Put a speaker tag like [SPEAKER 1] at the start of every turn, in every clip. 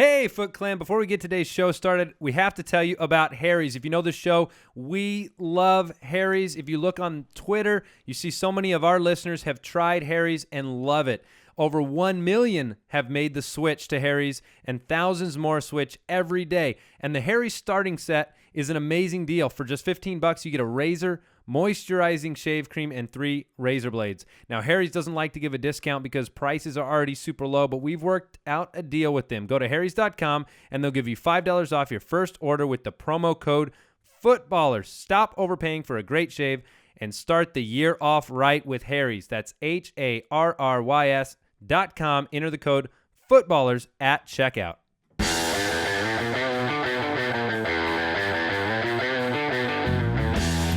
[SPEAKER 1] Hey, Foot Clan, before we get today's show started, we have to tell you about Harry's. If you know the show, we love Harry's. If you look on Twitter, you see so many of our listeners have tried Harry's and love it. Over 1 million have made the switch to Harry's, and thousands more switch every day. And the Harry's starting set is an amazing deal. For just $15, you get a razor, moisturizing shave cream, and 3 razor blades. Now, Harry's doesn't like to give a discount because prices are already super low, but we've worked out a deal with them. Go to harrys.com, and they'll give you $5 off your first order with the promo code FOOTBALLERS. Stop overpaying for a great shave and start the year off right with Harry's. That's HARRYS.com. Enter the code FOOTBALLERS at checkout.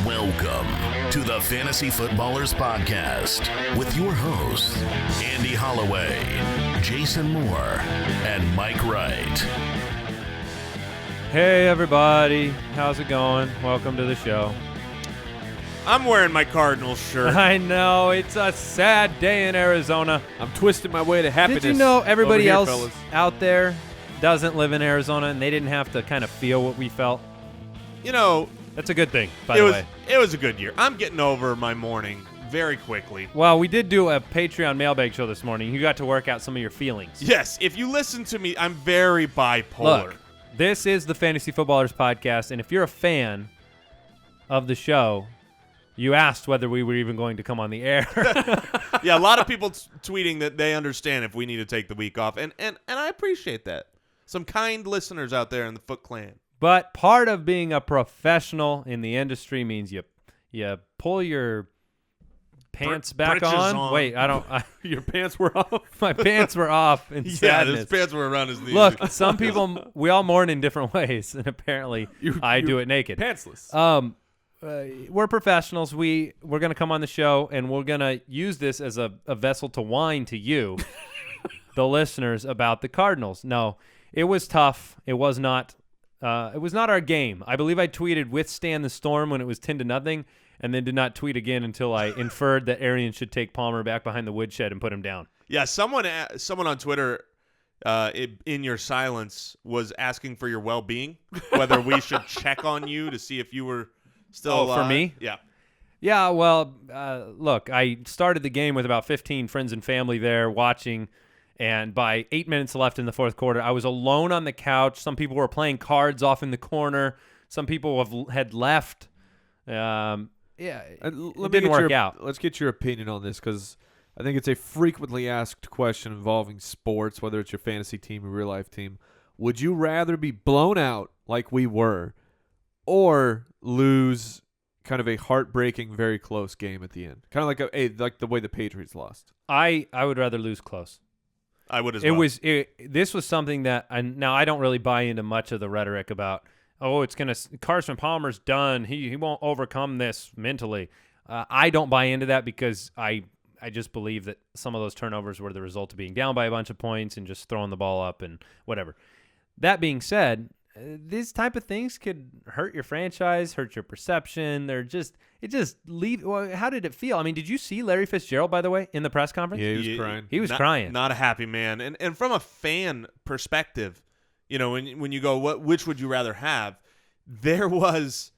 [SPEAKER 2] Welcome to the Fantasy Footballers Podcast with your hosts, Andy Holloway, Jason Moore, and Mike Wright.
[SPEAKER 1] Hey, everybody. How's it going? Welcome to the show.
[SPEAKER 3] I'm wearing my Cardinals shirt.
[SPEAKER 1] I know. It's a sad day in Arizona.
[SPEAKER 4] I'm twisting my way to happiness.
[SPEAKER 1] Did you know everybody
[SPEAKER 4] here,
[SPEAKER 1] else
[SPEAKER 4] fellas.
[SPEAKER 1] out there doesn't live in Arizona, and they didn't have to kind of feel what we felt?
[SPEAKER 3] You know,
[SPEAKER 1] That's a good thing, by the way.
[SPEAKER 3] It was a good year. I'm getting over my morning very quickly.
[SPEAKER 1] Well, we did do a Patreon mailbag show this morning. You got to work out some of your feelings.
[SPEAKER 3] Yes, if you listen to me, I'm very bipolar.
[SPEAKER 1] Look, this is the Fantasy Footballers Podcast, and if you're a fan of the show, you asked whether we were even going to come on the air.
[SPEAKER 3] Yeah, a lot of people tweeting that they understand if we need to take the week off, and I appreciate that. Some kind listeners out there in the Foot Clan.
[SPEAKER 1] But part of being a professional in the industry means you pull your pants back
[SPEAKER 3] britches
[SPEAKER 1] on. Wait,
[SPEAKER 4] Your pants were off.
[SPEAKER 1] my pants were off in
[SPEAKER 3] Yeah,
[SPEAKER 1] sadness.
[SPEAKER 3] his pants were around his knees.
[SPEAKER 1] Look, some people, we all mourn in different ways, and apparently I do it naked.
[SPEAKER 4] Pantsless.
[SPEAKER 1] We're professionals. We're going to come on the show, and we're going to use this as a vessel to whine to you, the listeners, about the Cardinals. No, it was tough. It was not our game. I believe I tweeted withstand the storm when it was 10-0, and then did not tweet again until I inferred that Arian should take Palmer back behind the woodshed and put him down.
[SPEAKER 3] Yeah, someone on Twitter, in your silence, was asking for your well-being, whether we should check on you to see if you were still alive.
[SPEAKER 1] For me?
[SPEAKER 3] Yeah.
[SPEAKER 1] Yeah, well, look, I started the game with about 15 friends and family there watching, and by 8 minutes left in the fourth quarter, I was alone on the couch. Some people were playing cards off in the corner. Some people had left. It didn't work out.
[SPEAKER 4] Let's get your opinion on this, because I think it's a frequently asked question involving sports, whether it's your fantasy team or real life team. Would you rather be blown out like we were, or lose kind of a heartbreaking, very close game at the end? Kind of like the way the Patriots lost.
[SPEAKER 1] I would rather lose close.
[SPEAKER 3] I would as well.
[SPEAKER 1] This was something that now I don't really buy into much of the rhetoric about, Carson Palmer's done. He won't overcome this mentally. I don't buy into that because I just believe that some of those turnovers were the result of being down by a bunch of points and just throwing the ball up and whatever. That being said, these type of things could hurt your franchise, hurt your perception. How did it feel? I mean, did you see Larry Fitzgerald, by the way, in the press conference?
[SPEAKER 4] Yeah, he was crying.
[SPEAKER 1] He was crying.
[SPEAKER 3] Not a happy man. And from a fan perspective, when you go, which would you rather have? There was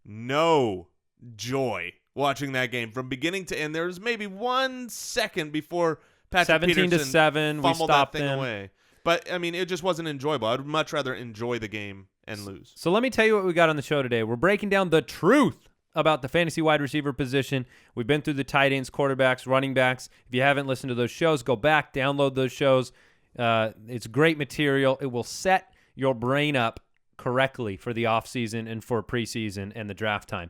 [SPEAKER 3] no joy watching that game from beginning to end. There was maybe 1 second before Patrick Peterson
[SPEAKER 1] 17-7, we
[SPEAKER 3] fumbled
[SPEAKER 1] stopped
[SPEAKER 3] that thing
[SPEAKER 1] them
[SPEAKER 3] away. But, I mean, it just wasn't enjoyable. I'd much rather enjoy the game and lose.
[SPEAKER 1] So let me tell you what we got on the show today. We're breaking down the truth about the fantasy wide receiver position. We've been through the tight ends, quarterbacks, running backs. If you haven't listened to those shows, go back, download those shows. It's great material. It will set your brain up correctly for the offseason and for preseason and the draft time.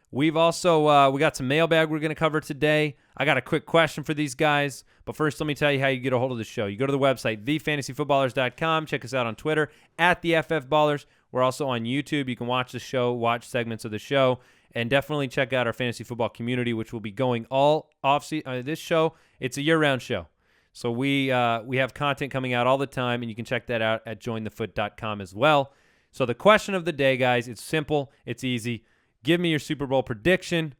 [SPEAKER 1] We've also we got some mailbag we're going to cover today. I got a quick question for these guys. But first, let me tell you how you get a hold of the show. You go to the website, thefantasyfootballers.com. Check us out on Twitter, @theFFBallers. We're also on YouTube. You can watch the show, watch segments of the show, and definitely check out our fantasy football community, which will be going all off-season. This show, it's a year-round show. So we have content coming out all the time, and you can check that out at jointhefoot.com as well. So the question of the day, guys, it's simple. It's easy. Give me your Super Bowl prediction,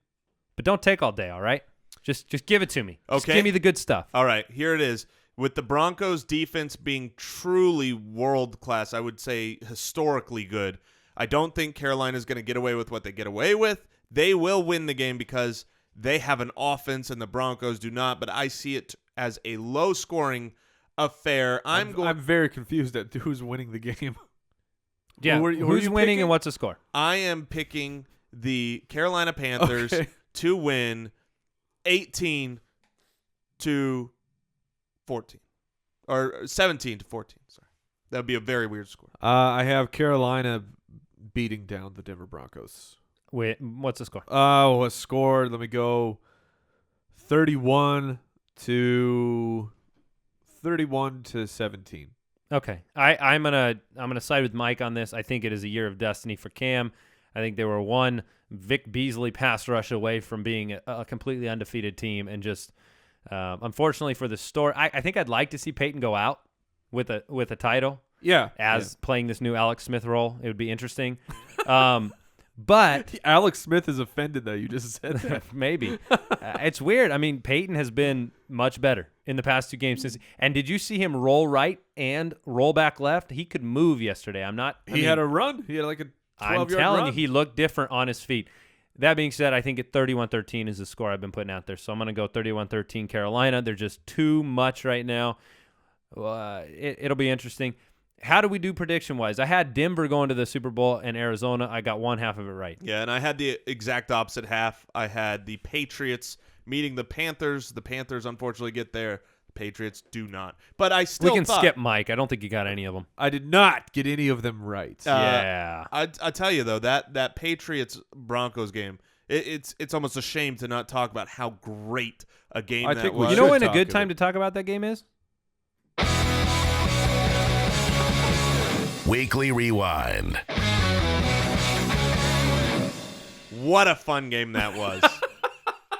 [SPEAKER 1] but don't take all day, all right? Just give it to me.
[SPEAKER 3] Okay.
[SPEAKER 1] Just give me the good stuff.
[SPEAKER 3] All right, here it is. With the Broncos defense being truly world-class, I would say historically good, I don't think Carolina is going to get away with what they get away with. They will win the game because they have an offense and the Broncos do not, but I see it as a low-scoring affair. I'm
[SPEAKER 4] very confused at who's winning the game.
[SPEAKER 1] Yeah, who's winning
[SPEAKER 4] picking?
[SPEAKER 1] and what's the score?
[SPEAKER 3] I am picking the Carolina Panthers to win 18-14 or 17-14. Sorry, that would be a very weird score.
[SPEAKER 4] I have Carolina beating down the Denver Broncos.
[SPEAKER 1] Wait, what's the score?
[SPEAKER 4] Oh, a score. Let me go. 31 to 17.
[SPEAKER 1] Okay, I'm gonna side with Mike on this. I think it is a year of destiny for Cam. I think they were one Vic Beasley pass rush away from being a completely undefeated team, and just unfortunately for the story, I think I'd like to see Peyton go out with a title.
[SPEAKER 4] Yeah,
[SPEAKER 1] Playing this new Alex Smith role, it would be interesting. But
[SPEAKER 4] Alex Smith is offended that you just said that.
[SPEAKER 1] Maybe. It's weird. I mean, Peyton has been much better in the past 2 games. And did you see him roll right and roll back left? He could move yesterday.
[SPEAKER 4] He had a run. He had like a 12-yard run.
[SPEAKER 1] I'm telling you, he looked different on his feet. That being said, I think at 31-13 is the score I've been putting out there. So I'm going to go 31-13 Carolina. They're just too much right now. It'll be interesting. How do we do prediction-wise? I had Denver going to the Super Bowl and Arizona. I got one half of it right.
[SPEAKER 3] Yeah, and I had the exact opposite half. I had the Patriots meeting the Panthers. The Panthers, unfortunately, get there. The Patriots do not. But I still
[SPEAKER 1] We can skip Mike. I don't think you got any of them.
[SPEAKER 4] I did not get any of them right.
[SPEAKER 1] Yeah.
[SPEAKER 3] I tell you, though, that Patriots-Broncos game, it's almost a shame to not talk about how great a game that was.
[SPEAKER 1] You know when a good time to talk about that game is?
[SPEAKER 2] Weekly Rewind.
[SPEAKER 3] What a fun game that was.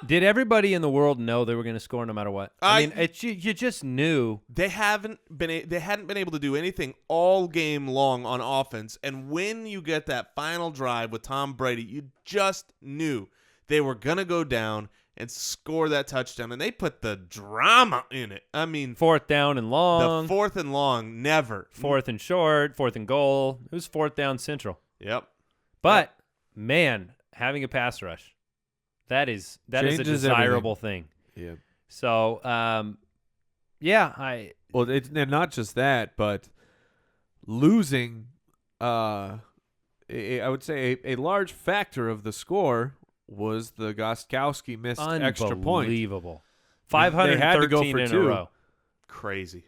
[SPEAKER 1] Did everybody in the world know they were going to score no matter what? I mean, you just knew.
[SPEAKER 3] They hadn't been able to do anything all game long on offense, and when you get that final drive with Tom Brady, you just knew they were going to go down and score that touchdown, and they put the drama in it. I mean,
[SPEAKER 1] 4th down and long.
[SPEAKER 3] The 4th and long, never.
[SPEAKER 1] 4th and short, 4th and goal. It was 4th down central.
[SPEAKER 3] Yep.
[SPEAKER 1] But, man, having a pass rush, that is a desirable thing.
[SPEAKER 4] Yeah.
[SPEAKER 1] So, and
[SPEAKER 4] not just that, but losing, I would say a large factor of the score was the Gostkowski missed extra point.
[SPEAKER 1] Unbelievable. 513
[SPEAKER 4] they had to go for
[SPEAKER 1] in
[SPEAKER 4] 2.
[SPEAKER 1] a row.
[SPEAKER 3] Crazy.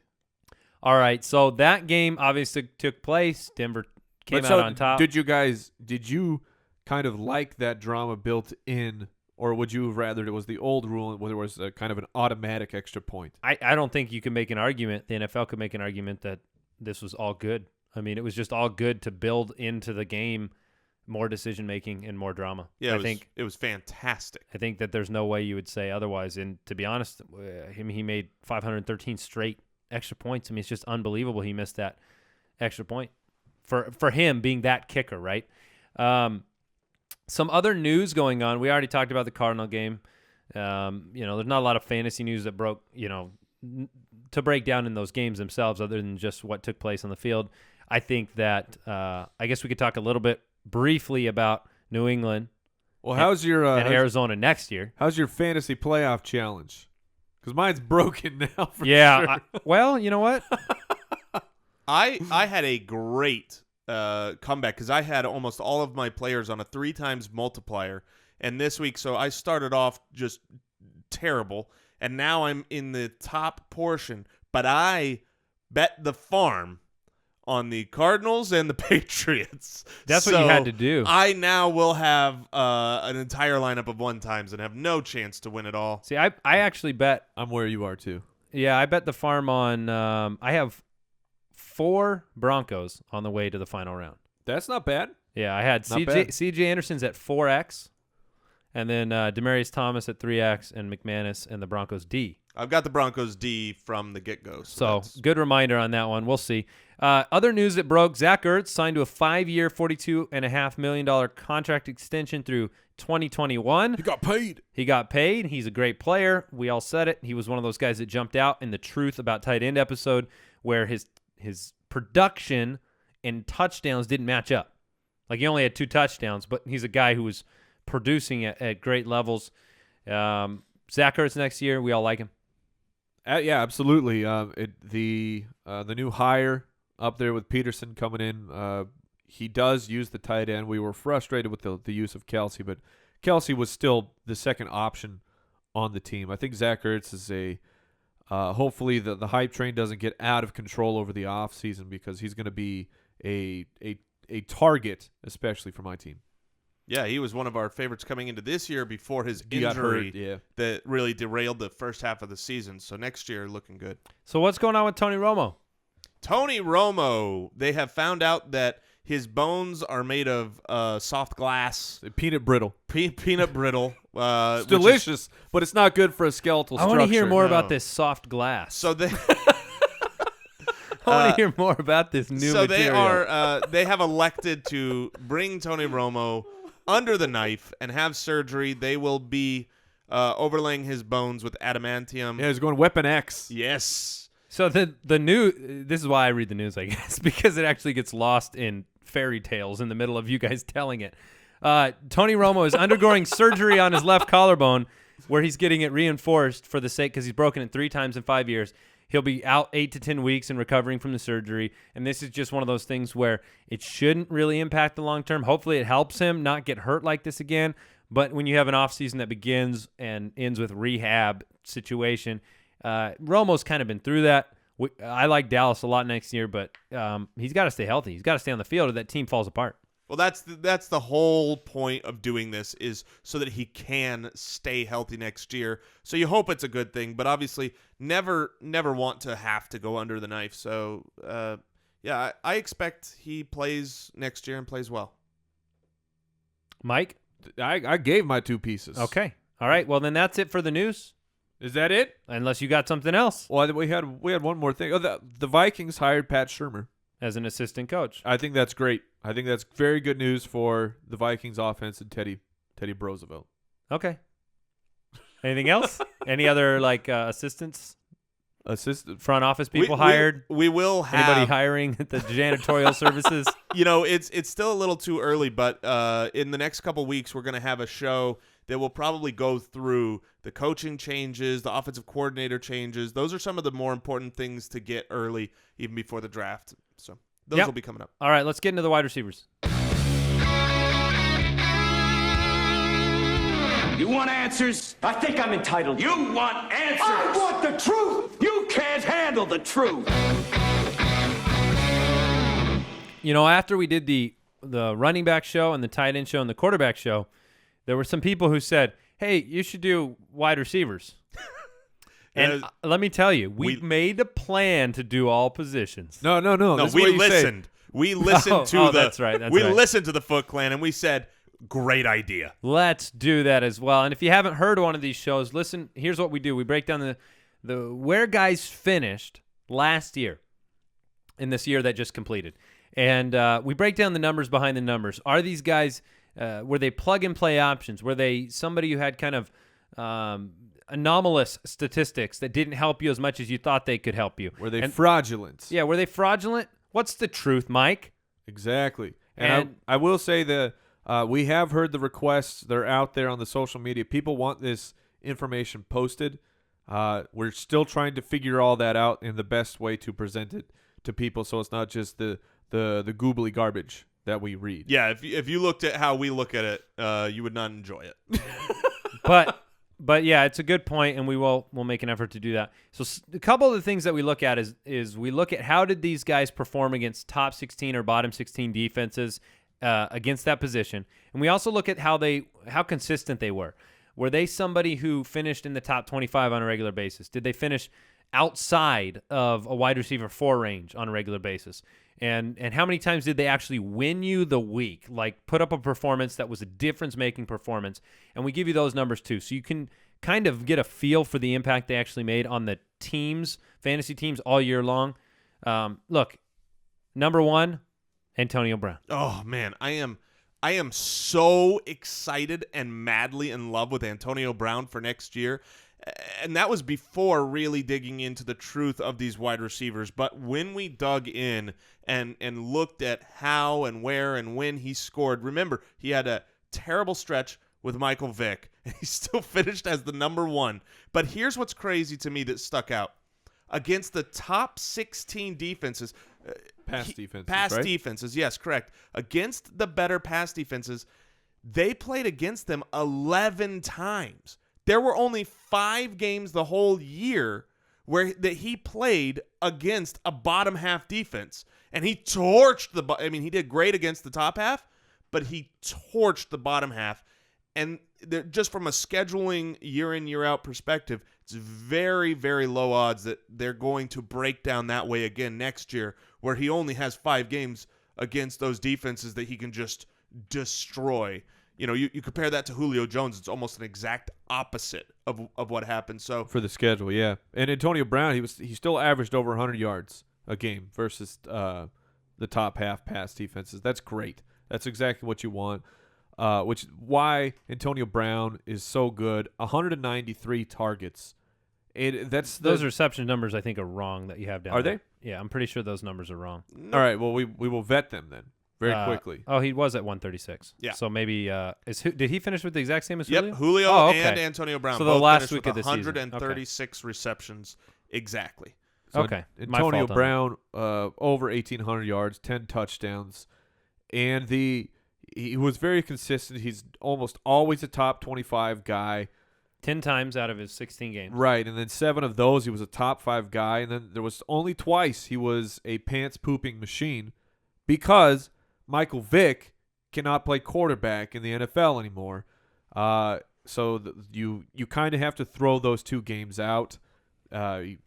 [SPEAKER 1] All right, so that game obviously took place. Denver came out on top.
[SPEAKER 4] Did you kind of like that drama built in, or would you have rather it was the old rule where there was a kind of an automatic extra point?
[SPEAKER 1] I don't think you can make an argument. The NFL could make an argument that this was all good. I mean, it was just all good to build into the game more decision-making and more drama.
[SPEAKER 3] Yeah, it was fantastic.
[SPEAKER 1] I think that there's no way you would say otherwise. And to be honest, he made 513 straight extra points. I mean, it's just unbelievable he missed that extra point for him being that kicker, right? Some other news going on. We already talked about the Cardinal game. There's not a lot of fantasy news that broke, to break down in those games themselves other than just what took place on the field. I think that I guess we could talk a little bit briefly about New England.
[SPEAKER 4] Well, how's your
[SPEAKER 1] and Arizona next year?
[SPEAKER 4] How's your fantasy playoff challenge? Because mine's broken now.
[SPEAKER 1] Sure. Well, you know what?
[SPEAKER 3] I had a great comeback because I had almost all of my players on a 3 times multiplier, and this week, so I started off just terrible, and now I'm in the top portion. But I bet the farm on the Cardinals and the Patriots.
[SPEAKER 1] That's what you had to do.
[SPEAKER 3] I now will have an entire lineup of 1 times and have no chance to win it all.
[SPEAKER 1] See, I actually bet.
[SPEAKER 4] I'm where you are too.
[SPEAKER 1] Yeah, I bet the farm on. I have 4 Broncos on the way to the final round.
[SPEAKER 4] That's not bad.
[SPEAKER 1] Yeah, I had CJ Anderson's at 4x, and then Demaryius Thomas at 3X, and McManus and the Broncos D.
[SPEAKER 3] I've got the Broncos D from the get-go.
[SPEAKER 1] So good reminder on that one. We'll see. Other news that broke, Zach Ertz signed to a 5-year, $42.5 million contract extension through 2021.
[SPEAKER 4] He got paid.
[SPEAKER 1] He's a great player. We all said it. He was one of those guys that jumped out in the Truth About Tight End episode where his production and touchdowns didn't match up. Like, he only had 2 touchdowns, but he's a guy who was producing at great levels. Zach Ertz next year, we all like him.
[SPEAKER 4] Yeah, absolutely. The new hire up there with Peterson coming in, he does use the tight end. We were frustrated with the use of Kelsey, but Kelsey was still the second option on the team. I think Zach Ertz is hopefully the hype train doesn't get out of control over the offseason, because he's going to be a target, especially for my team.
[SPEAKER 3] Yeah, he was one of our favorites coming into this year before his
[SPEAKER 4] He got
[SPEAKER 3] injury
[SPEAKER 4] hurt, yeah.
[SPEAKER 3] that really derailed the first half of the season. So next year, looking good.
[SPEAKER 1] So what's going on with Tony Romo?
[SPEAKER 3] Tony Romo, they have found out that his bones are made of soft glass.
[SPEAKER 4] Peanut brittle.
[SPEAKER 3] Peanut brittle.
[SPEAKER 4] It's delicious, but it's not good for a skeletal structure.
[SPEAKER 1] I want to hear more
[SPEAKER 3] No.
[SPEAKER 1] about this soft glass.
[SPEAKER 3] So they
[SPEAKER 1] I want to hear more about this new material.
[SPEAKER 3] they have elected to bring Tony Romo under the knife and have surgery. They will be overlaying his bones with adamantium.
[SPEAKER 4] Yeah, he's going Weapon X.
[SPEAKER 3] Yes.
[SPEAKER 1] So the new, this is why I read the news, I guess, because it actually gets lost in fairy tales in the middle of you guys telling it. Tony Romo is undergoing surgery on his left collarbone, where he's getting it reinforced for the sake, because he's broken it 3 times in 5 years. He'll be out 8 to 10 weeks and recovering from the surgery. And this is just one of those things where it shouldn't really impact the long term. Hopefully it helps him not get hurt like this again. But when you have an offseason that begins and ends with rehab situation, Romo's kind of been through that. I like Dallas a lot next year, but he's got to stay healthy. He's got to stay on the field or that team falls apart.
[SPEAKER 3] Well, that's the whole point of doing this, is so that he can stay healthy next year. So you hope it's a good thing, but obviously never want to have to go under the knife. So, yeah, I expect he plays next year and plays well.
[SPEAKER 1] Mike?
[SPEAKER 4] I gave my 2 pieces.
[SPEAKER 1] Okay. All right. Well, then that's it for the news.
[SPEAKER 4] Is that it?
[SPEAKER 1] Unless you got something else
[SPEAKER 4] Well, we had one more thing. Oh, the Vikings hired Pat Shurmur
[SPEAKER 1] as an assistant coach.
[SPEAKER 4] I think that's great. I think that's very good news for the Vikings offense and Teddy Roosevelt.
[SPEAKER 1] Okay. Anything else? Any other assistants? Front office people hired?
[SPEAKER 3] We will have
[SPEAKER 1] anybody hiring at the janitorial services?
[SPEAKER 3] You know, it's still a little too early, but in the next couple weeks, we're going to have a show that will probably go through the coaching changes, the offensive coordinator changes. Those are some of the more important things to get early, even before the draft. So those will be coming up.
[SPEAKER 1] All right, let's get into the wide receivers.
[SPEAKER 5] You want answers?
[SPEAKER 6] I think I'm entitled.
[SPEAKER 5] You want answers?
[SPEAKER 6] I want the truth!
[SPEAKER 5] You can't handle the truth.
[SPEAKER 1] You know, after we did the running back show and the tight end show and the quarterback show, there were some people who said, hey, you should do wide receivers. And let me tell you, we made a plan to do all positions.
[SPEAKER 4] No.
[SPEAKER 3] We listened. We listened to
[SPEAKER 1] that's right.
[SPEAKER 3] Listened to the Foot Clan, and we said, great idea.
[SPEAKER 1] Let's do that as well. And if you haven't heard one of these shows, listen, here's what we do. We break down the where guys finished last year in this year that just completed. And we break down the numbers behind the numbers. Are these guys, were they plug-and-play options? Were they somebody who had kind of anomalous statistics that didn't help you as much as you thought they could help you?
[SPEAKER 4] Were they fraudulent?
[SPEAKER 1] Yeah, were they fraudulent? What's the truth, Mike?
[SPEAKER 4] Exactly. And I will say that we have heard the requests. They're out there on the social media. People want this information posted. We're still trying to figure all that out in the best way to present it to people, so it's not just the googly garbage that we read.
[SPEAKER 3] Yeah, if you looked at how we look at it, you would not enjoy it.
[SPEAKER 1] But yeah, it's a good point, and we'll make an effort to do that. So a couple of the things that we look at is we look at how did these guys perform against top 16 or bottom 16 defenses against that position, and we also look at how consistent they were. Were they somebody who finished in the top 25 on a regular basis? Did they finish outside of a wide receiver 4 range on a regular basis? And how many times did they actually win you the week? Like put up a performance that was a difference-making performance. And we give you those numbers too. So you can kind of get a feel for the impact they actually made on the teams, fantasy teams all year long. Look, number 1, Antonio Brown.
[SPEAKER 3] Oh man, I am so excited and madly in love with Antonio Brown for next year. And that was before really digging into the truth of these wide receivers. But when we dug in and looked at how and where and when he scored, remember, he had a terrible stretch with Michael Vick, and he still finished as the number 1. But here's what's crazy to me that stuck out. Against the top 16 defenses,
[SPEAKER 4] Pass defenses,
[SPEAKER 3] pass
[SPEAKER 4] right?
[SPEAKER 3] defenses, yes, correct. Against the better pass defenses, they played against them 11 times. There were only 5 games the whole year where that he played against a bottom half defense, and he torched he did great against the top half, but he torched the bottom half. And just from a scheduling year in, year out perspective, it's very, very low odds that they're going to break down that way again next year, where he only has 5 games against those defenses that he can just destroy. You know, you compare that to Julio Jones, it's almost an exact opposite of what happened. So
[SPEAKER 4] For the schedule, yeah. And Antonio Brown, he still averaged over 100 yards a game versus the top half pass defenses. That's great. That's exactly what you want. Which is why Antonio Brown is so good. 193 targets.
[SPEAKER 1] Those reception numbers I think are wrong that you have down
[SPEAKER 4] Are
[SPEAKER 1] there.
[SPEAKER 4] they?
[SPEAKER 1] Yeah, I'm pretty sure those numbers are wrong.
[SPEAKER 4] All right, well, we will vet them then very quickly.
[SPEAKER 1] Oh, he was at 136.
[SPEAKER 3] Yeah.
[SPEAKER 1] So maybe did he finish with the exact same as
[SPEAKER 3] yep,
[SPEAKER 1] Julio?
[SPEAKER 3] Julio
[SPEAKER 1] Oh, okay.
[SPEAKER 3] and Antonio Brown
[SPEAKER 1] So the
[SPEAKER 3] both
[SPEAKER 1] last
[SPEAKER 3] finished
[SPEAKER 1] week of
[SPEAKER 3] with
[SPEAKER 1] the season.
[SPEAKER 3] 136 receptions exactly.
[SPEAKER 4] So
[SPEAKER 1] Okay. My
[SPEAKER 4] Antonio
[SPEAKER 1] fault on
[SPEAKER 4] Brown, over 1,800 yards, 10 touchdowns. And he was very consistent. He's almost always a top 25 guy.
[SPEAKER 1] 10 times out of his 16 games.
[SPEAKER 4] Right, and then 7 of those he was a top 5 guy, and then there was only twice he was a pants-pooping machine because Michael Vick cannot play quarterback in the NFL anymore. So you kind of have to throw those 2 games out.
[SPEAKER 1] There's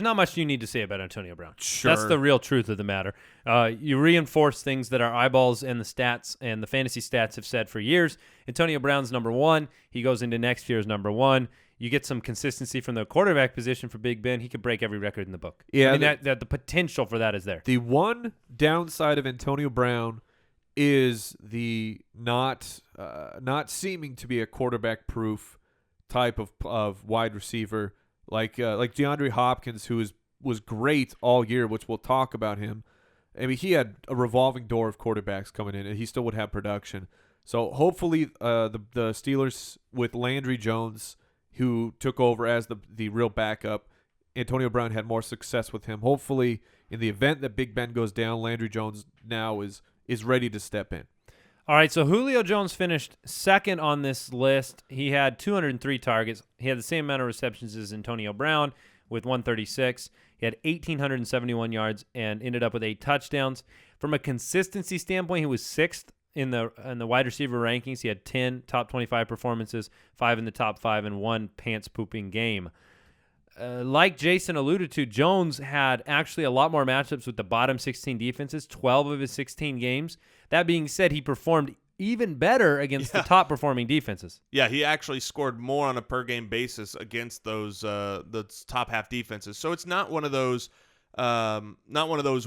[SPEAKER 1] not much you need to say about Antonio Brown.
[SPEAKER 4] Sure.
[SPEAKER 1] That's the real truth of the matter. You reinforce things that our eyeballs and the stats and the fantasy stats have said for years. Antonio Brown's number 1. He goes into next year's number 1. You get some consistency from the quarterback position for Big Ben. He could break every record in the book.
[SPEAKER 4] Yeah,
[SPEAKER 1] I mean, the potential for that is there.
[SPEAKER 4] The one downside of Antonio Brown is the not seeming to be a quarterback-proof type of wide receiver. Like DeAndre Hopkins, who was great all year, which we'll talk about him. I mean, he had a revolving door of quarterbacks coming in, and he still would have production. So hopefully the Steelers, with Landry Jones, who took over as the real backup, Antonio Brown had more success with him. Hopefully, in the event that Big Ben goes down, Landry Jones now is ready to step in.
[SPEAKER 1] All right, so Julio Jones finished second on this list. He had 203 targets. He had the same amount of receptions as Antonio Brown with 136. He had 1,871 yards and ended up with 8 touchdowns. From a consistency standpoint, he was 6th in the wide receiver rankings. He had 10 top 25 performances, 5 in the top 5, and 1 pants-pooping game. Like Jason alluded to, Jones had actually a lot more matchups with the bottom 16 defenses, 12 of his 16 games. That being said, he performed even better against the top-performing defenses.
[SPEAKER 3] Yeah, he actually scored more on a per-game basis against those top half defenses. So it's not one of those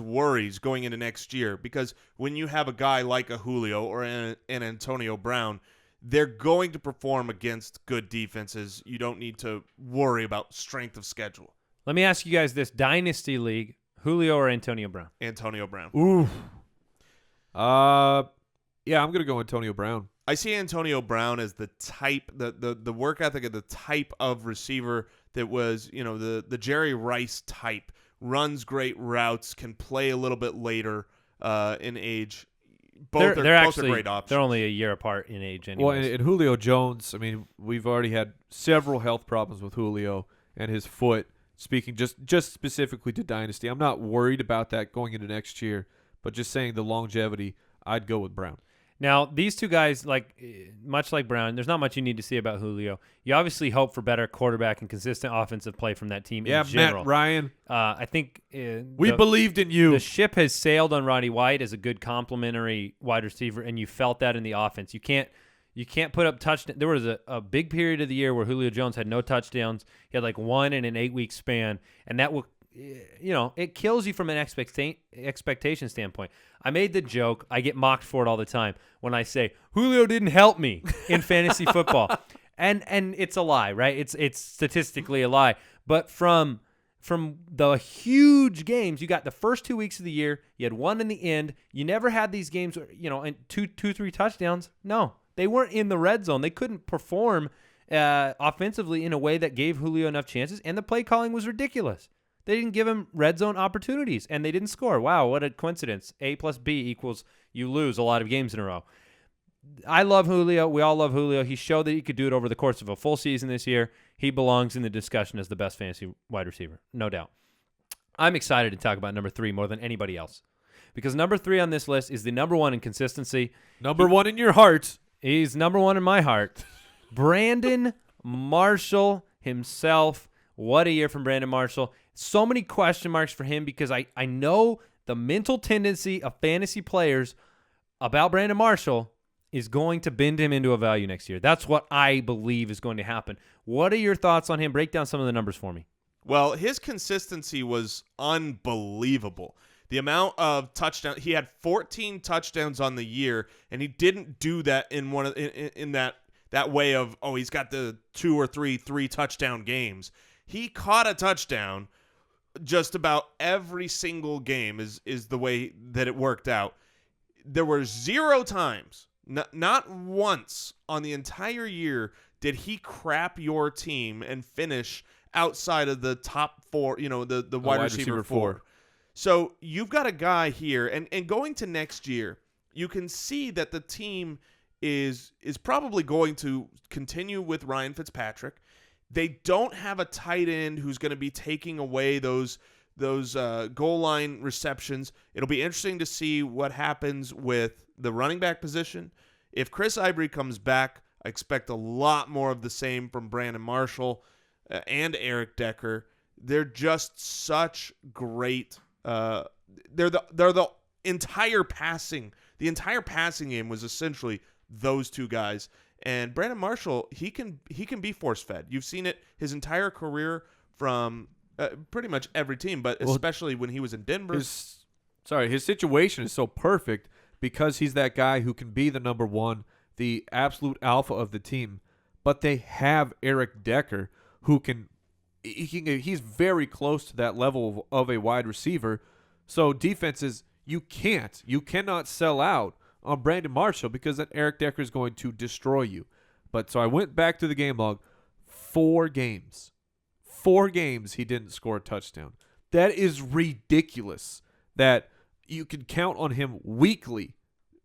[SPEAKER 3] worries going into next year, because when you have a guy like a Julio or an Antonio Brown, they're going to perform against good defenses. You don't need to worry about strength of schedule.
[SPEAKER 1] Let me ask you guys this. Dynasty League, Julio or Antonio Brown?
[SPEAKER 3] Antonio Brown.
[SPEAKER 4] Ooh. Yeah, I'm gonna go Antonio Brown.
[SPEAKER 3] I see Antonio Brown as the type, the work ethic of the type of receiver that was, the Jerry Rice type. Runs great routes, can play a little bit later in age. Both are great options.
[SPEAKER 1] They're only a year apart in age anyways.
[SPEAKER 4] Well, and Julio Jones, I mean, we've already had several health problems with Julio and his foot. Speaking just specifically to Dynasty, I'm not worried about that going into next year, but just saying the longevity, I'd go with Brown.
[SPEAKER 1] Now, these two guys, much like Brown, there's not much you need to see about Julio. You obviously hope for better quarterback and consistent offensive play from that team in general.
[SPEAKER 4] Matt Ryan.
[SPEAKER 1] I think
[SPEAKER 4] We believed in you.
[SPEAKER 1] The ship has sailed on Roddy White as a good complementary wide receiver, and you felt that in the offense. You can't put up touchdowns. There was a big period of the year where Julio Jones had no touchdowns. He had one in an 8-week span, and that will, it kills you from an expectation standpoint. I made the joke. I get mocked for it all the time when I say Julio didn't help me in fantasy football, and it's a lie, right? It's statistically a lie. But from the huge games, you got the first 2 weeks of the year. You had one in the end. You never had these games, and two, 3 touchdowns. No, they weren't in the red zone. They couldn't perform offensively in a way that gave Julio enough chances, and the play calling was ridiculous. They didn't give him red zone opportunities, and they didn't score. Wow, what a coincidence. A plus B equals you lose a lot of games in a row. I love Julio. We all love Julio. He showed that he could do it over the course of a full season this year. He belongs in the discussion as the best fantasy wide receiver, no doubt. I'm excited to talk about number 3 more than anybody else because number 3 on this list is the number 1 in consistency.
[SPEAKER 4] Number 1 in your heart.
[SPEAKER 1] He's number 1 in my heart. Brandon Marshall himself. What a year from Brandon Marshall. So many question marks for him because I know the mental tendency of fantasy players about Brandon Marshall is going to bend him into a value next year. That's what I believe is going to happen. What are your thoughts on him? Break down some of the numbers for me.
[SPEAKER 3] Well, his consistency was unbelievable. The amount of touchdowns, he had 14 touchdowns on the year, and he didn't do that in that way of, he's got the 2 or 3 touchdown games. He caught a touchdown just about every single game is the way that it worked out. There were 0 times, not once on the entire year did he crap your team and finish outside of the top 4, the wide receiver 4. So you've got a guy here, and going to next year, you can see that the team is probably going to continue with Ryan Fitzpatrick. They don't have a tight end who's going to be taking away those goal line receptions. It'll be interesting to see what happens with the running back position. If Chris Ivory comes back, I expect a lot more of the same from Brandon Marshall and Eric Decker. They're just such great. They're the entire passing. The entire passing game was essentially those two guys. And Brandon Marshall, he can be force-fed. You've seen it his entire career from pretty much every team, but especially when he was in Denver.
[SPEAKER 4] His situation is so perfect because he's that guy who can be the number 1, the absolute alpha of the team. But they have Eric Decker who he's very close to that level of a wide receiver. So defenses, you cannot sell out on Brandon Marshall because then Eric Decker is going to destroy you. But so I went back to the game log. 4 games he didn't score a touchdown. That is ridiculous that you can count on him weekly.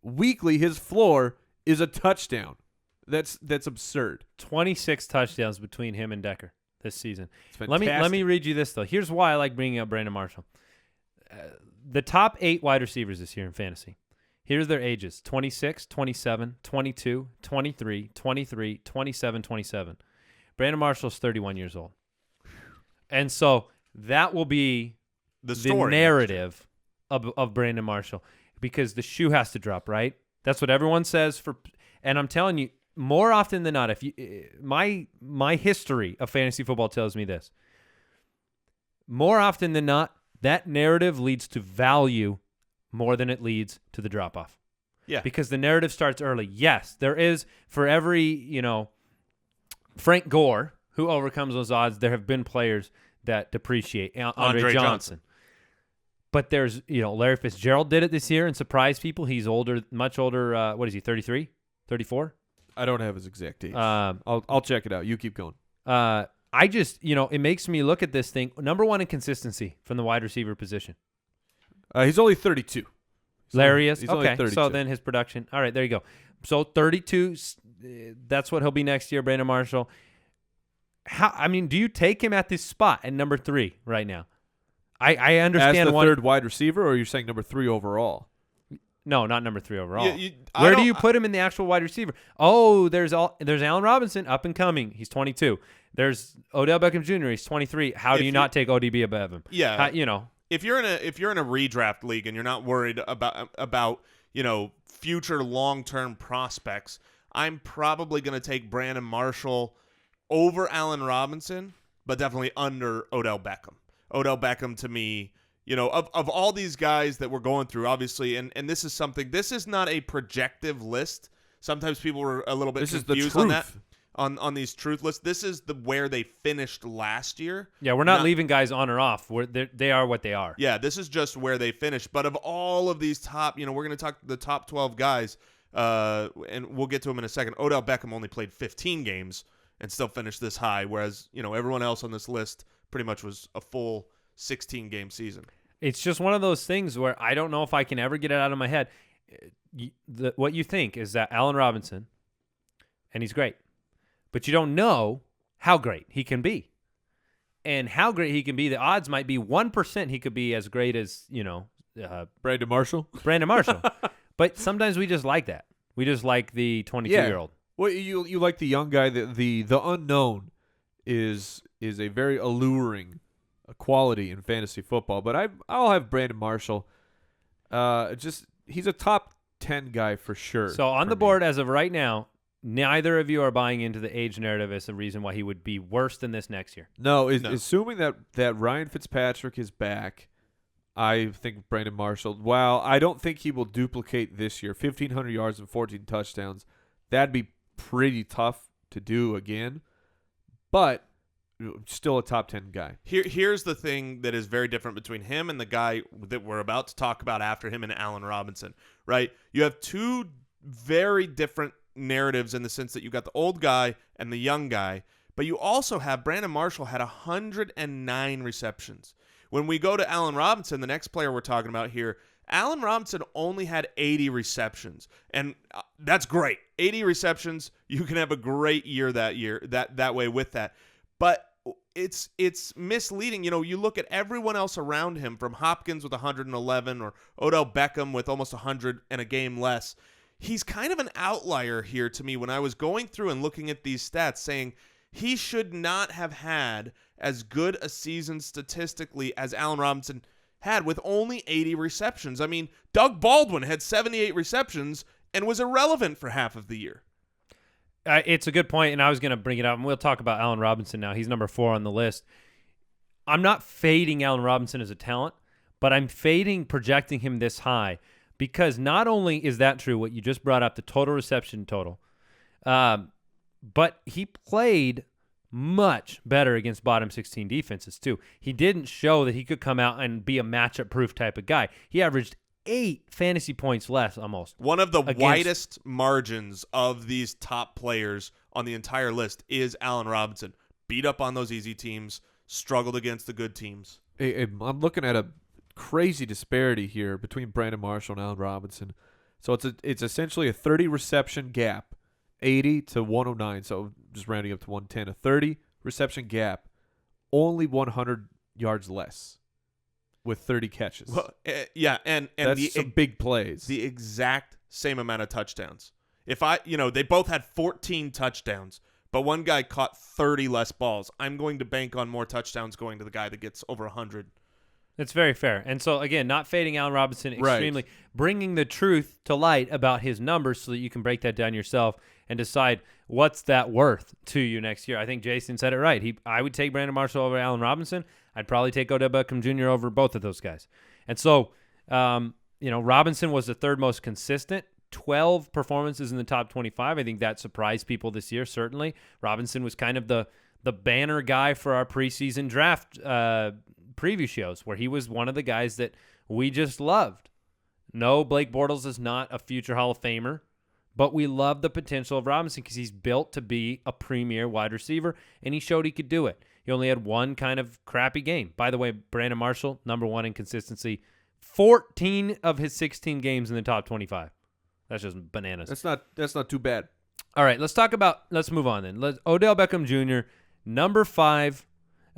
[SPEAKER 4] Weekly, his floor is a touchdown. That's absurd.
[SPEAKER 1] 26 touchdowns between him and Decker this season.
[SPEAKER 4] Let
[SPEAKER 1] me read you this, though. Here's why I like bringing up Brandon Marshall. The top 8 wide receivers this year in fantasy. Here's their ages: 26, 27, 22, 23, 23, 27, 27. Brandon Marshall's 31 years old. And so that will be the narrative of Brandon Marshall because the shoe has to drop, right? That's what everyone says. And I'm telling you, more often than not, my history of fantasy football tells me this. More often than not, that narrative leads to value more than it leads to the drop-off.
[SPEAKER 3] Yeah.
[SPEAKER 1] Because the narrative starts early. Yes, there is, for every, Frank Gore, who overcomes those odds, there have been players that depreciate. Andre Johnson. But there's, Larry Fitzgerald did it this year and surprised people. He's older, much older. What is he, 33, 34?
[SPEAKER 4] I don't have his exact age. I'll check it out. You keep going.
[SPEAKER 1] I just, it makes me look at this thing. Number 1 in consistency from the wide receiver position.
[SPEAKER 4] He's only 32.
[SPEAKER 1] Larry is?
[SPEAKER 4] He's only
[SPEAKER 1] okay,
[SPEAKER 4] 32.
[SPEAKER 1] So then his production. All right, there you go. So 32, that's what he'll be next year, Brandon Marshall. Do you take him at this spot at number 3 right now? I understand
[SPEAKER 4] as the third wide receiver, or you're saying number 3 overall?
[SPEAKER 1] No, not number 3 overall.
[SPEAKER 3] I
[SPEAKER 1] Where do
[SPEAKER 3] don't-
[SPEAKER 1] you put him in the actual wide receiver? Oh, there's Allen Robinson, up and coming. He's 22. There's Odell Beckham Jr. He's 23. How do
[SPEAKER 3] If
[SPEAKER 1] you
[SPEAKER 3] you-
[SPEAKER 1] not take ODB above him?
[SPEAKER 3] Yeah.
[SPEAKER 1] You know.
[SPEAKER 3] If you're in a redraft league and you're not worried about future long-term prospects, I'm probably going to take Brandon Marshall over Allen Robinson, but definitely under Odell Beckham. Odell Beckham, to me, of all these guys that we're going through, obviously, and this is not a projective list. Sometimes people were a little bit confused on that. On these truth lists, this is where they finished last year.
[SPEAKER 1] Yeah, we're not leaving guys on or off. They are what they are.
[SPEAKER 3] Yeah, this is just where they finished. But of all of these top, we're going to talk the top 12 guys, and we'll get to them in a second. Odell Beckham only played 15 games and still finished this high, whereas everyone else on this list pretty much was a full 16-game season.
[SPEAKER 1] It's just one of those things where I don't know if I can ever get it out of my head. What you think is that Allen Robinson, and he's great, but you don't know how great he can be. And how great he can be, the odds might be 1% he could be as great as,
[SPEAKER 4] Brandon Marshall.
[SPEAKER 1] Brandon Marshall. But sometimes we just like that. We just like the 22-year-old.
[SPEAKER 4] Well, you like the young guy. The unknown is a very alluring quality in fantasy football. But I'll have Brandon Marshall. He's a top 10 guy for sure.
[SPEAKER 1] So on the board as of right now, neither of you are buying into the age narrative as a reason why he would be worse than this next year.
[SPEAKER 4] No, assuming that Ryan Fitzpatrick is back, I think Brandon Marshall, while I don't think he will duplicate this year, 1,500 yards and 14 touchdowns, that'd be pretty tough to do again, but still a top 10 guy.
[SPEAKER 3] Here's the thing that is very different between him and the guy that we're about to talk about after him and Allen Robinson, right? You have two very different narratives in the sense that you got the old guy and the young guy, but you also have Brandon Marshall had 109 receptions. When we go to Allen Robinson, the next player we're talking about here, Allen Robinson only had 80 receptions, and that's great. 80 receptions, you can have a great year that way with that. But it's misleading. You look at everyone else around him, from Hopkins with 111 or Odell Beckham with almost 100 and a game less. He's kind of an outlier here to me when I was going through and looking at these stats, saying he should not have had as good a season statistically as Allen Robinson had with only 80 receptions. I mean, Doug Baldwin had 78 receptions and was irrelevant for half of the year.
[SPEAKER 1] It's a good point, and I was going to bring it up, and we'll talk about Allen Robinson now. He's number 4 on the list. I'm not fading Allen Robinson as a talent, but I'm fading projecting him this high. Because not only is that true, what you just brought up, the total reception total, but he played much better against bottom 16 defenses too. He didn't show that he could come out and be a matchup-proof type of guy. He averaged 8 fantasy points less almost.
[SPEAKER 3] One of the widest margins of these top players on the entire list is Allen Robinson. Beat up on those easy teams, struggled against the good teams.
[SPEAKER 4] I'm looking at a crazy disparity here between Brandon Marshall and Allen Robinson. So it's essentially a 30 reception gap, 80 to 109. So just rounding up to 110, a 30 reception gap, only 100 yards less with 30 catches.
[SPEAKER 3] Well, yeah, and
[SPEAKER 4] that's some big plays.
[SPEAKER 3] The exact same amount of touchdowns. They both had 14 touchdowns, but one guy caught 30 less balls. I'm going to bank on more touchdowns going to the guy that gets over 100.
[SPEAKER 1] It's very fair. And so, again, not fading Allen Robinson extremely,
[SPEAKER 4] right.
[SPEAKER 1] Bringing the truth to light about his numbers so that you can break that down yourself and decide what's that worth to you next year. I think Jason said it right. I would take Brandon Marshall over Allen Robinson. I'd probably take Odell Beckham Jr. over both of those guys. And so, Robinson was the third most consistent. 12 performances in the top 25. I think that surprised people this year, certainly. Robinson was kind of the banner guy for our preseason draft preview shows, where he was one of the guys that we just loved. No, Blake Bortles is not a future Hall of Famer, but we love the potential of Robinson because he's built to be a premier wide receiver, and he showed he could do it. He only had one kind of crappy game. By the way, Brandon Marshall, number 1 in consistency, 14 of his 16 games in the top 25. That's just bananas.
[SPEAKER 4] That's not too bad.
[SPEAKER 1] All right, let's move on then. Odell Beckham Jr., number 5.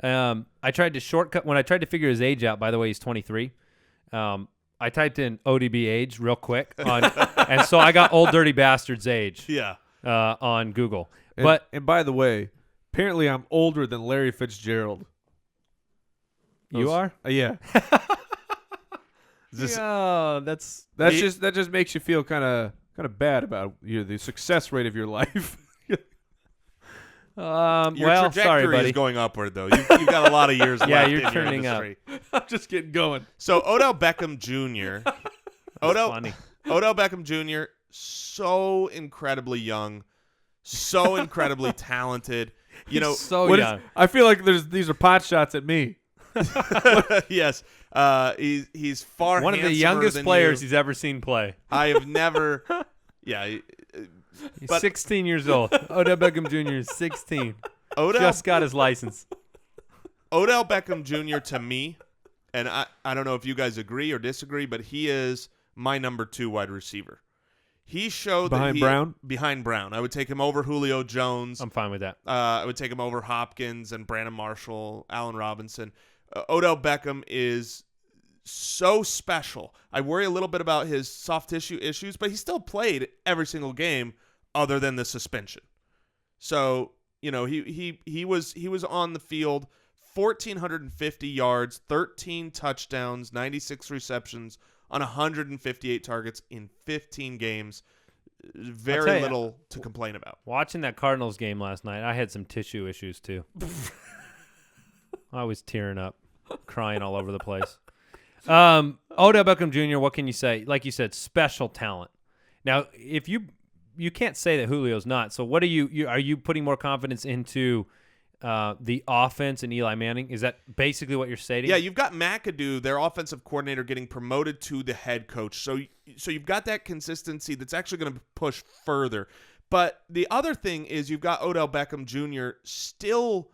[SPEAKER 1] I tried to shortcut when I tried to figure his age out. By the way, he's 23. I typed in ODB age real quick, and so I got Old Dirty Bastard's age
[SPEAKER 3] Yeah.
[SPEAKER 1] on Google.
[SPEAKER 4] And by the way, apparently I'm older than Larry Fitzgerald.
[SPEAKER 1] You are?
[SPEAKER 4] Yeah. That just makes you feel kind of bad about the success rate of your life.
[SPEAKER 3] Your
[SPEAKER 1] well,
[SPEAKER 3] trajectory
[SPEAKER 1] sorry, buddy.
[SPEAKER 3] is going upward, though. You've got a lot of years
[SPEAKER 1] Yeah,
[SPEAKER 3] left
[SPEAKER 1] you're
[SPEAKER 3] in your
[SPEAKER 1] turning up.
[SPEAKER 3] industry.
[SPEAKER 4] I'm just getting going.
[SPEAKER 3] So Odell Beckham Jr.
[SPEAKER 1] funny.
[SPEAKER 3] Odell Beckham Jr. so incredibly young, so incredibly talented. You know,
[SPEAKER 1] so
[SPEAKER 4] What is-
[SPEAKER 1] young.
[SPEAKER 4] I feel like these are pot shots at me.
[SPEAKER 3] yes, he's far
[SPEAKER 1] One of the
[SPEAKER 3] handsomer
[SPEAKER 1] youngest
[SPEAKER 3] than
[SPEAKER 1] players
[SPEAKER 3] you.
[SPEAKER 1] he's ever seen play.
[SPEAKER 3] I have never. Yeah,
[SPEAKER 1] He's
[SPEAKER 3] But-
[SPEAKER 1] 16 years old. Odell Beckham Jr. is 16.
[SPEAKER 3] Odell
[SPEAKER 1] Just got his license.
[SPEAKER 3] Odell Beckham Jr. to me, and I don't know if you guys agree or disagree, but he is my number 2 wide receiver. He showed
[SPEAKER 4] Behind
[SPEAKER 3] that
[SPEAKER 4] Brown?
[SPEAKER 3] Behind Brown, I would take him over Julio Jones.
[SPEAKER 1] I'm fine with that.
[SPEAKER 3] I would take him over Hopkins and Brandon Marshall, Allen Robinson. Odell Beckham is so special. I worry a little bit about his soft tissue issues, but he still played every single game other than the suspension. So, you know, he was on the field, 1,450 yards, 13 touchdowns, 96 receptions on 158 targets in 15 games.
[SPEAKER 1] I'll tell
[SPEAKER 3] Very
[SPEAKER 1] you,
[SPEAKER 3] little to complain about.
[SPEAKER 1] Watching that Cardinals game last night, I had some tissue issues too. I was tearing up, crying all over the place. Odell Beckham Jr., what can you say? Like you said, special talent. Now, if you can't say that Julio's not. So what are you putting more confidence into the offense and Eli Manning? Is that basically what you're stating?
[SPEAKER 3] Yeah, you've got McAdoo, their offensive coordinator, getting promoted to the head coach. So you've got that consistency that's actually going to push further. But the other thing is you've got Odell Beckham Jr. still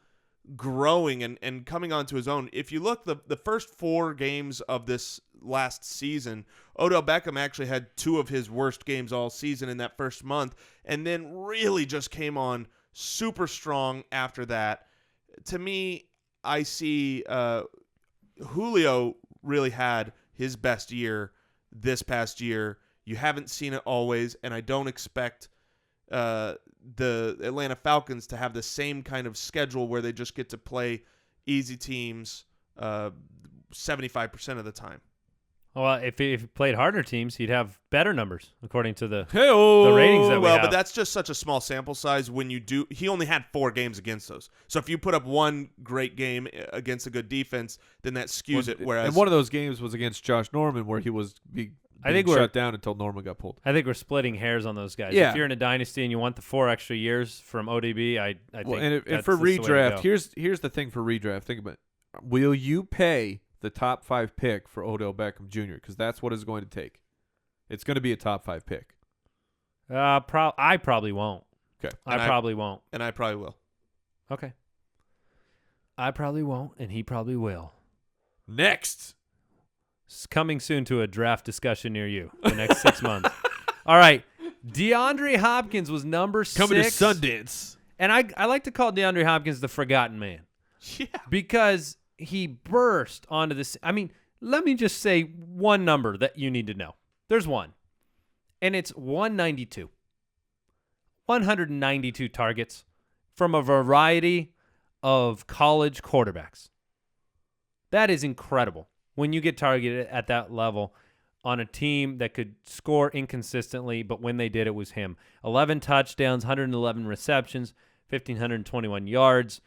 [SPEAKER 3] growing and coming onto his own. If you look, the first 4 games of this last season, Odell Beckham actually had 2 of his worst games all season in that first month, and then really just came on super strong after that. To me, I see Julio really had his best year this past year. You haven't seen it always, and I don't expect the Atlanta Falcons to have the same kind of schedule where they just get to play easy teams 75% of the time.
[SPEAKER 1] Well, if he played harder teams, he'd have better numbers, according to the
[SPEAKER 4] Hey-o.
[SPEAKER 1] ratings that we
[SPEAKER 3] Well,
[SPEAKER 1] have.
[SPEAKER 3] but that's just such a small sample size when you do. He only had 4 games against those. So if you put up one great game against a good defense, then that skews it. Whereas
[SPEAKER 4] And one of those games was against Josh Norman where he was being shut down until Norman got pulled.
[SPEAKER 1] I think we're splitting hairs on those guys.
[SPEAKER 4] Yeah.
[SPEAKER 1] If you're in a dynasty and you want the 4 extra years from ODB, I think
[SPEAKER 4] And
[SPEAKER 1] that's
[SPEAKER 4] for
[SPEAKER 1] the way to
[SPEAKER 4] redraft,
[SPEAKER 1] go.
[SPEAKER 4] here's the thing for redraft. Think about it. Will you pay the top 5 pick for Odell Beckham Jr.? Because that's what it's going to take. It's going to be a top 5 pick.
[SPEAKER 1] I probably won't.
[SPEAKER 4] Okay.
[SPEAKER 1] I probably won't.
[SPEAKER 3] and I probably will.
[SPEAKER 1] Okay. I probably won't, and he probably will.
[SPEAKER 4] Next.
[SPEAKER 1] It's coming soon to a draft discussion near you the next 6 months. All right. DeAndre Hopkins was number 6.
[SPEAKER 4] Coming to Sundance.
[SPEAKER 1] And I like to call DeAndre Hopkins the forgotten man.
[SPEAKER 3] Yeah.
[SPEAKER 1] Because he burst onto this. I mean, let me just say one number that you need to know. There's one. And it's 192. 192 targets from a variety of college quarterbacks. That is incredible when you get targeted at that level on a team that could score inconsistently, but when they did, it was him. 11 touchdowns, 111 receptions, 1,521 yards.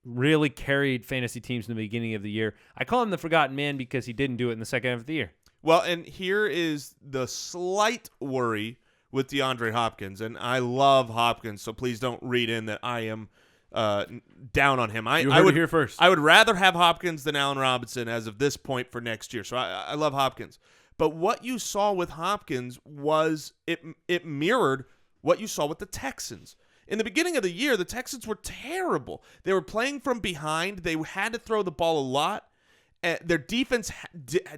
[SPEAKER 1] Really carried fantasy teams in the beginning of the year. I call him the forgotten man because he didn't do it in the second half of the year.
[SPEAKER 3] Well, and here is the slight worry with DeAndre Hopkins, and I love Hopkins, so please don't read in that I am down on him.
[SPEAKER 4] You
[SPEAKER 3] I
[SPEAKER 4] heard
[SPEAKER 3] would
[SPEAKER 4] it here first.
[SPEAKER 3] I would rather have Hopkins than Allen Robinson as of this point for next year. So I love Hopkins. But what you saw with Hopkins was it mirrored what you saw with the Texans. In the beginning of the year, the Texans were terrible. They were playing from behind. They had to throw the ball a lot. Their defense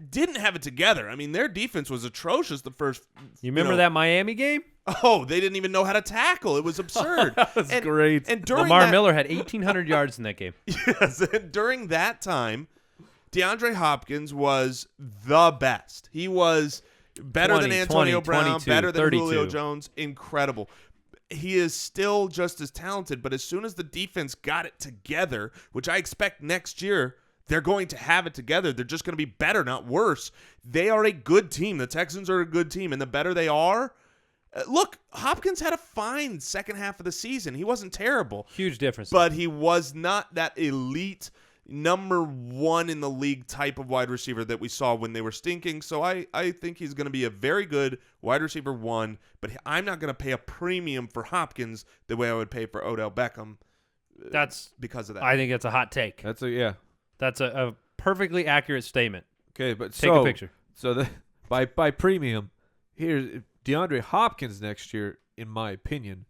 [SPEAKER 3] didn't have it together. I mean, their defense was atrocious the first.
[SPEAKER 1] You remember that Miami game?
[SPEAKER 3] Oh, they didn't even know how to tackle. It was absurd.
[SPEAKER 4] That was great.
[SPEAKER 3] And during
[SPEAKER 1] Lamar
[SPEAKER 3] that,
[SPEAKER 1] Miller had 1,800 yards in that game.
[SPEAKER 3] Yes, and during that time, DeAndre Hopkins was the best. He was better
[SPEAKER 1] 20,
[SPEAKER 3] than Antonio
[SPEAKER 1] 20,
[SPEAKER 3] Brown,
[SPEAKER 1] 22,
[SPEAKER 3] better than
[SPEAKER 1] 32.
[SPEAKER 3] Julio Jones. Incredible. He is still just as talented, but as soon as the defense got it together, which I expect next year, they're going to have it together. They're just going to be better, not worse. They are a good team. The Texans are a good team, and the better they are, look, Hopkins had a fine second half of the season. He wasn't terrible.
[SPEAKER 1] Huge difference.
[SPEAKER 3] But he was not that elite number one in the league type of wide receiver that we saw when they were stinking. So I think he's going to be a very good wide receiver 1, but I'm not going to pay a premium for Hopkins the way I would pay for Odell Beckham.
[SPEAKER 1] That's
[SPEAKER 3] because of that.
[SPEAKER 1] I think that's a hot take.
[SPEAKER 4] That's
[SPEAKER 1] a perfectly accurate statement.
[SPEAKER 4] Okay, but
[SPEAKER 1] Take a picture.
[SPEAKER 4] So by premium, here's DeAndre Hopkins next year, in my opinion,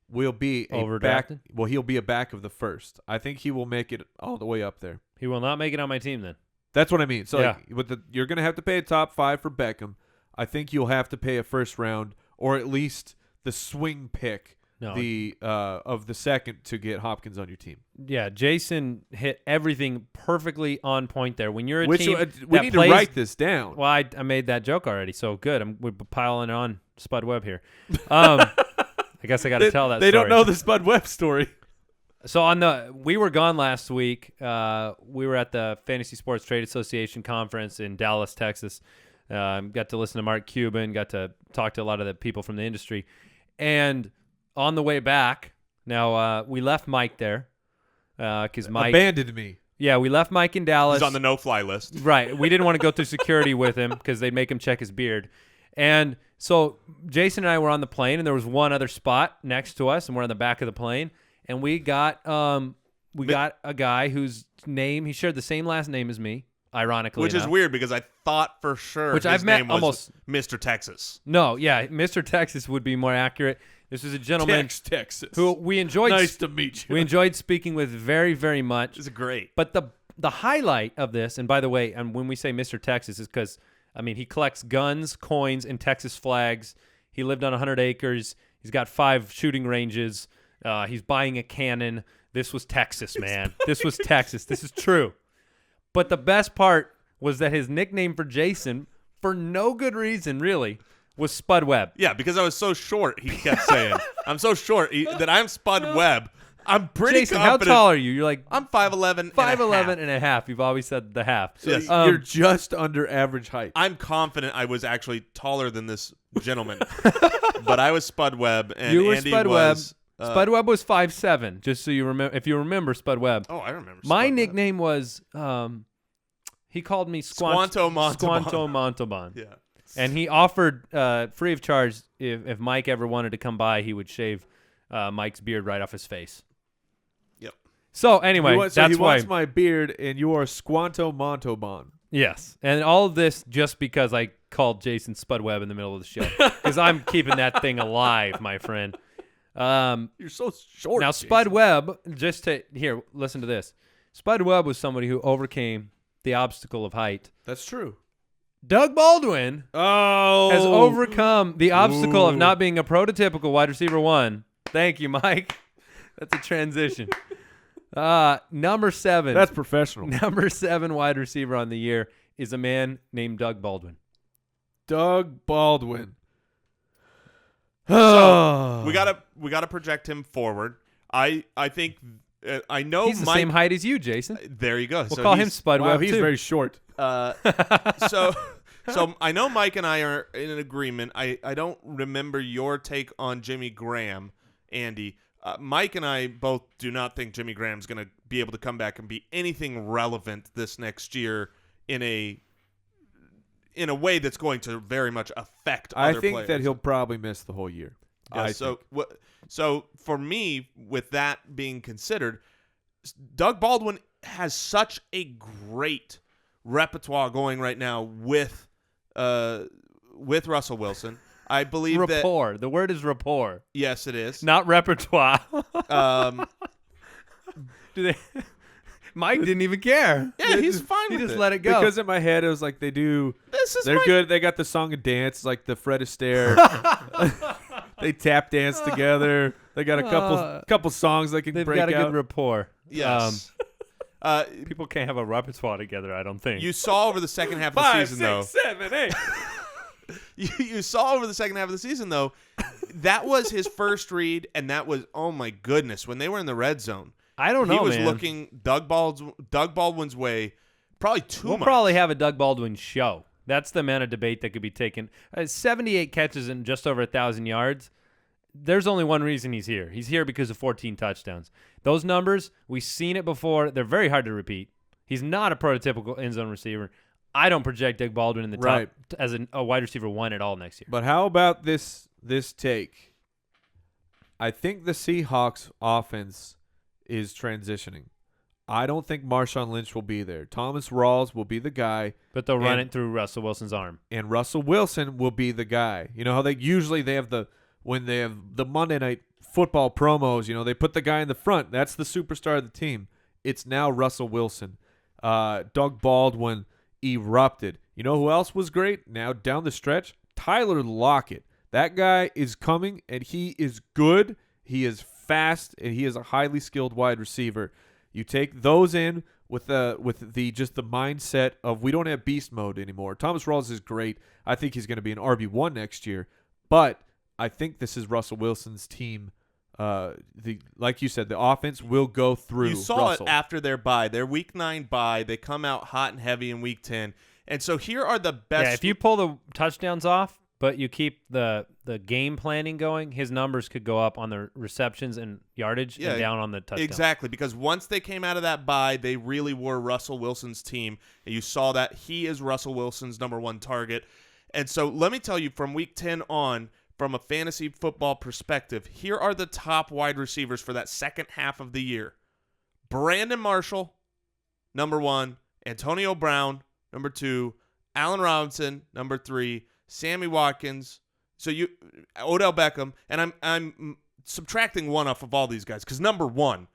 [SPEAKER 4] will be a back.
[SPEAKER 1] Overdrafted?
[SPEAKER 4] Well, he'll be a back of the first. I think he will make it all the way up there.
[SPEAKER 1] He will not make it on my team then.
[SPEAKER 4] That's what I mean. So
[SPEAKER 1] Yeah.
[SPEAKER 4] you're going to have to pay a top 5 for Beckham. I think you'll have to pay a first round or at least the swing pick of the second to get Hopkins on your team.
[SPEAKER 1] Yeah, Jason hit everything perfecly on point there. When you're a
[SPEAKER 4] Which
[SPEAKER 1] team
[SPEAKER 4] we
[SPEAKER 1] that
[SPEAKER 4] need
[SPEAKER 1] plays,
[SPEAKER 4] to write this down.
[SPEAKER 1] Well, I made that joke already, so good. We're piling on Spud Webb here. I guess I got to tell that
[SPEAKER 4] They
[SPEAKER 1] story.
[SPEAKER 4] don't know the Spud Webb story.
[SPEAKER 1] So we were gone last week. We were at the Fantasy Sports Trade Association conference in Dallas, Texas. Got to listen to Mark Cuban, got to talk to a lot of the people from the industry. And on the way back, now we left Mike there because Mike
[SPEAKER 4] abandoned me.
[SPEAKER 1] Yeah, we left Mike in Dallas.
[SPEAKER 3] He's on the no-fly list.
[SPEAKER 1] Right. We didn't want to go through security with him because they'd make him check his beard. And so Jason and I were on the plane, and there was one other spot next to us, and we're on the back of the plane. And we got a guy whose name, he shared the same last name as me, ironically
[SPEAKER 3] Which is
[SPEAKER 1] enough.
[SPEAKER 3] weird because I thought for sure
[SPEAKER 1] Which
[SPEAKER 3] his
[SPEAKER 1] I've met
[SPEAKER 3] name was
[SPEAKER 1] almost
[SPEAKER 3] Mr. Texas.
[SPEAKER 1] No, yeah, Mr. Texas would be more accurate. This is a gentleman
[SPEAKER 4] Texas.
[SPEAKER 1] who we enjoyed.
[SPEAKER 4] Nice to meet you.
[SPEAKER 1] We enjoyed speaking with very, very much.
[SPEAKER 3] This is great.
[SPEAKER 1] But the highlight of this, and by the way, and when we say Mr. Texas, is because he collects guns, coins, and Texas flags. He lived on 100 acres. He's got 5 shooting ranges. He's buying a cannon. This was Texas, man. This was Texas. This is true. But the best part was that his nickname for Jason, for no good reason really, was Spud Webb.
[SPEAKER 3] Yeah, because I was so short, he kept saying. I'm so short that I'm Spud Webb. I'm pretty
[SPEAKER 1] Jason,
[SPEAKER 3] confident.
[SPEAKER 1] how tall are you? You're like
[SPEAKER 3] I'm 5'11".
[SPEAKER 1] 5'11" and a half. You've always said the half.
[SPEAKER 3] So yes.
[SPEAKER 4] You're just under average height.
[SPEAKER 3] I'm confident I was actually taller than this gentleman. But I was Spud Webb, and
[SPEAKER 1] You were
[SPEAKER 3] Andy
[SPEAKER 1] Spud
[SPEAKER 3] was...
[SPEAKER 1] Webb. Spud Webb was 5'7", just so you remember. If you remember Spud Webb.
[SPEAKER 3] Oh, I remember.
[SPEAKER 1] My
[SPEAKER 3] Spud Webb.
[SPEAKER 1] nickname was, he called me
[SPEAKER 3] Squanto Montalban.
[SPEAKER 1] Squanto Montalban.
[SPEAKER 3] Yeah.
[SPEAKER 1] And he offered free of charge if Mike ever wanted to come by, he would shave Mike's beard right off his face.
[SPEAKER 3] Yep.
[SPEAKER 1] So anyway,
[SPEAKER 4] he
[SPEAKER 1] that's why.
[SPEAKER 4] wants my beard, and you are Squanto Montalban.
[SPEAKER 1] Yes, and all of this just because I called Jason Spud Webb in the middle of the show because I'm keeping that thing alive, my friend.
[SPEAKER 4] You're so short.
[SPEAKER 1] Now, Spud Webb, listen to this. Spud Webb was somebody who overcame the obstacle of height.
[SPEAKER 4] That's true.
[SPEAKER 1] Doug Baldwin has overcome the obstacle of not being a prototypical wide receiver 1. Thank you, Mike. That's a transition. Number 7.
[SPEAKER 4] That's professional.
[SPEAKER 1] Number 7 wide receiver on the year is a man named Doug Baldwin.
[SPEAKER 4] Doug Baldwin.
[SPEAKER 3] So we gotta project him forward. I think I know
[SPEAKER 1] He's the
[SPEAKER 3] Mike,
[SPEAKER 1] same height as you, Jason.
[SPEAKER 3] There you go.
[SPEAKER 1] We'll call him Spud
[SPEAKER 4] Wow,
[SPEAKER 1] Webb
[SPEAKER 4] he's
[SPEAKER 1] too.
[SPEAKER 4] very short.
[SPEAKER 3] So I know Mike and I are in an agreement. I don't remember your take on Jimmy Graham, Andy. Mike and I both do not think Jimmy Graham's going to be able to come back and be anything relevant this next year in a way that's going to very much affect other
[SPEAKER 4] I think
[SPEAKER 3] players.
[SPEAKER 4] that he'll probably miss the whole year.
[SPEAKER 3] Yeah, so for me, with that being considered, Doug Baldwin has such a great repertoire going right now with Russell Wilson. I believe
[SPEAKER 1] rapport. The word is rapport.
[SPEAKER 3] Yes, it is.
[SPEAKER 1] Not repertoire. Mike didn't even care.
[SPEAKER 3] Yeah, he's fine
[SPEAKER 1] He
[SPEAKER 3] with
[SPEAKER 1] just
[SPEAKER 3] it.
[SPEAKER 1] let it go.
[SPEAKER 4] Because in my head, it was like they're
[SPEAKER 3] my-
[SPEAKER 4] good. They got the song and dance, like the Fred Astaire. They tap dance together. They got a couple songs they can
[SPEAKER 1] They've
[SPEAKER 4] break
[SPEAKER 1] got a
[SPEAKER 4] out.
[SPEAKER 1] good rapport.
[SPEAKER 3] Yes.
[SPEAKER 1] People can't have a repertoire together, I don't think.
[SPEAKER 3] You saw over the second half of the
[SPEAKER 4] 5,
[SPEAKER 3] season,
[SPEAKER 4] 6,
[SPEAKER 3] though.
[SPEAKER 4] 7, 8.
[SPEAKER 3] You saw over the second half of the season, though, that was his first read, and that was, oh my goodness, when they were in the red zone.
[SPEAKER 1] I don't know,
[SPEAKER 3] He was
[SPEAKER 1] man.
[SPEAKER 3] looking Doug Baldwin's way probably too
[SPEAKER 1] We'll
[SPEAKER 3] much.
[SPEAKER 1] probably have a Doug Baldwin show. That's the amount of debate that could be taken. 78 catches and just over 1,000 yards. There's only one reason he's here. He's here because of 14 touchdowns. Those numbers, we've seen it before. They're very hard to repeat. He's not a prototypical end zone receiver. I don't project Doug Baldwin in the
[SPEAKER 4] Right.
[SPEAKER 1] top as a wide receiver 1 at all next year.
[SPEAKER 4] But how about this take? I think the Seahawks offense is transitioning. I don't think Marshawn Lynch will be there. Thomas Rawls will be the guy.
[SPEAKER 1] But they'll run it through Russell Wilson's arm.
[SPEAKER 4] And Russell Wilson will be the guy. You know how they have when they have the Monday Night Football promos, they put the guy in the front. That's the superstar of the team. It's now Russell Wilson. Doug Baldwin erupted. You know who else was great? Now down the stretch, Tyler Lockett. That guy is coming, and he is good. He is fast, and he is a highly skilled wide receiver. You take those in with the mindset of we don't have beast mode anymore. Thomas Rawls is great. I think he's going to be an RB1 next year, but I think this is Russell Wilson's team. Like you said, the offense will go through.
[SPEAKER 3] You saw
[SPEAKER 4] Russell.
[SPEAKER 3] it after their bye, their Week 9 bye. They come out hot and heavy in Week 10, and so here are the best.
[SPEAKER 1] Yeah, if you pull the touchdowns off, but you keep the game planning going, his numbers could go up on the receptions and yardage and down on the touchdowns.
[SPEAKER 3] Exactly, because once they came out of that bye, they really were Russell Wilson's team, and you saw that he is Russell Wilson's number 1 target. And so let me tell you, from Week 10 on, from a fantasy football perspective, here are the top wide receivers for that second half of the year. Brandon Marshall, number 1. Antonio Brown, number 2. Allen Robinson, number 3. Sammy Watkins. So Odell Beckham, and I'm subtracting one off of all these guys because number 1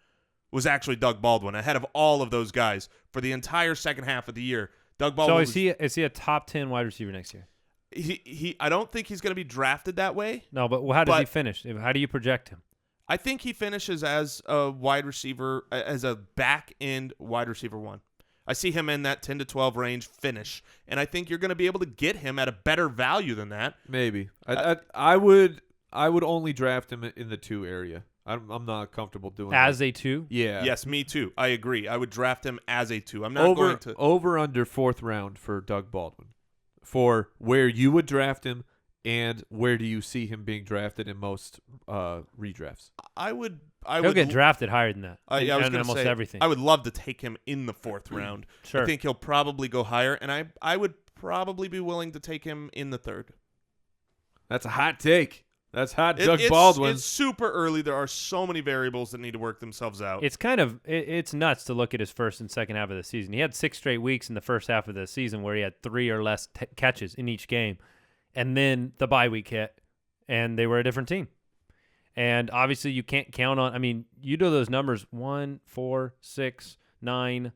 [SPEAKER 3] was actually Doug Baldwin ahead of all of those guys for the entire second half of the year. Doug Baldwin.
[SPEAKER 1] So is he a top 10 wide receiver next year?
[SPEAKER 3] I don't think he's going to be drafted that way.
[SPEAKER 1] No, but how does he finish? How do you project him?
[SPEAKER 3] I think he finishes as a wide receiver, as a back end wide receiver 1. I see him in that 10 to 12 range finish, and I think you're going to be able to get him at a better value than that.
[SPEAKER 4] Maybe. I would only draft him in the 2 area. I'm not comfortable doing
[SPEAKER 1] as
[SPEAKER 4] that.
[SPEAKER 1] a 2.
[SPEAKER 4] Yeah.
[SPEAKER 3] Yes, me too. I agree. I would draft him as a 2. I'm not going to
[SPEAKER 4] over under 4th round for Doug Baldwin. For where you would draft him and where do you see him being drafted in most redrafts?
[SPEAKER 1] He'll get drafted higher than that.
[SPEAKER 3] I was going to
[SPEAKER 1] almost
[SPEAKER 3] say
[SPEAKER 1] everything.
[SPEAKER 3] I would love to take him in the 4th round.
[SPEAKER 1] Sure.
[SPEAKER 3] I think he'll probably go higher, and I would probably be willing to take him in the 3rd.
[SPEAKER 4] That's a hot take. That's hot, Doug Baldwin.
[SPEAKER 3] It's super early. There are so many variables that need to work themselves out.
[SPEAKER 1] It's kind of it's nuts to look at his first and second half of the season. He had 6 straight weeks in the first half of the season where he had 3 or less catches in each game, and then the bye week hit, and they were a different team. And obviously, you can't count on. I mean, you do those numbers: 1, 4, 6, 9,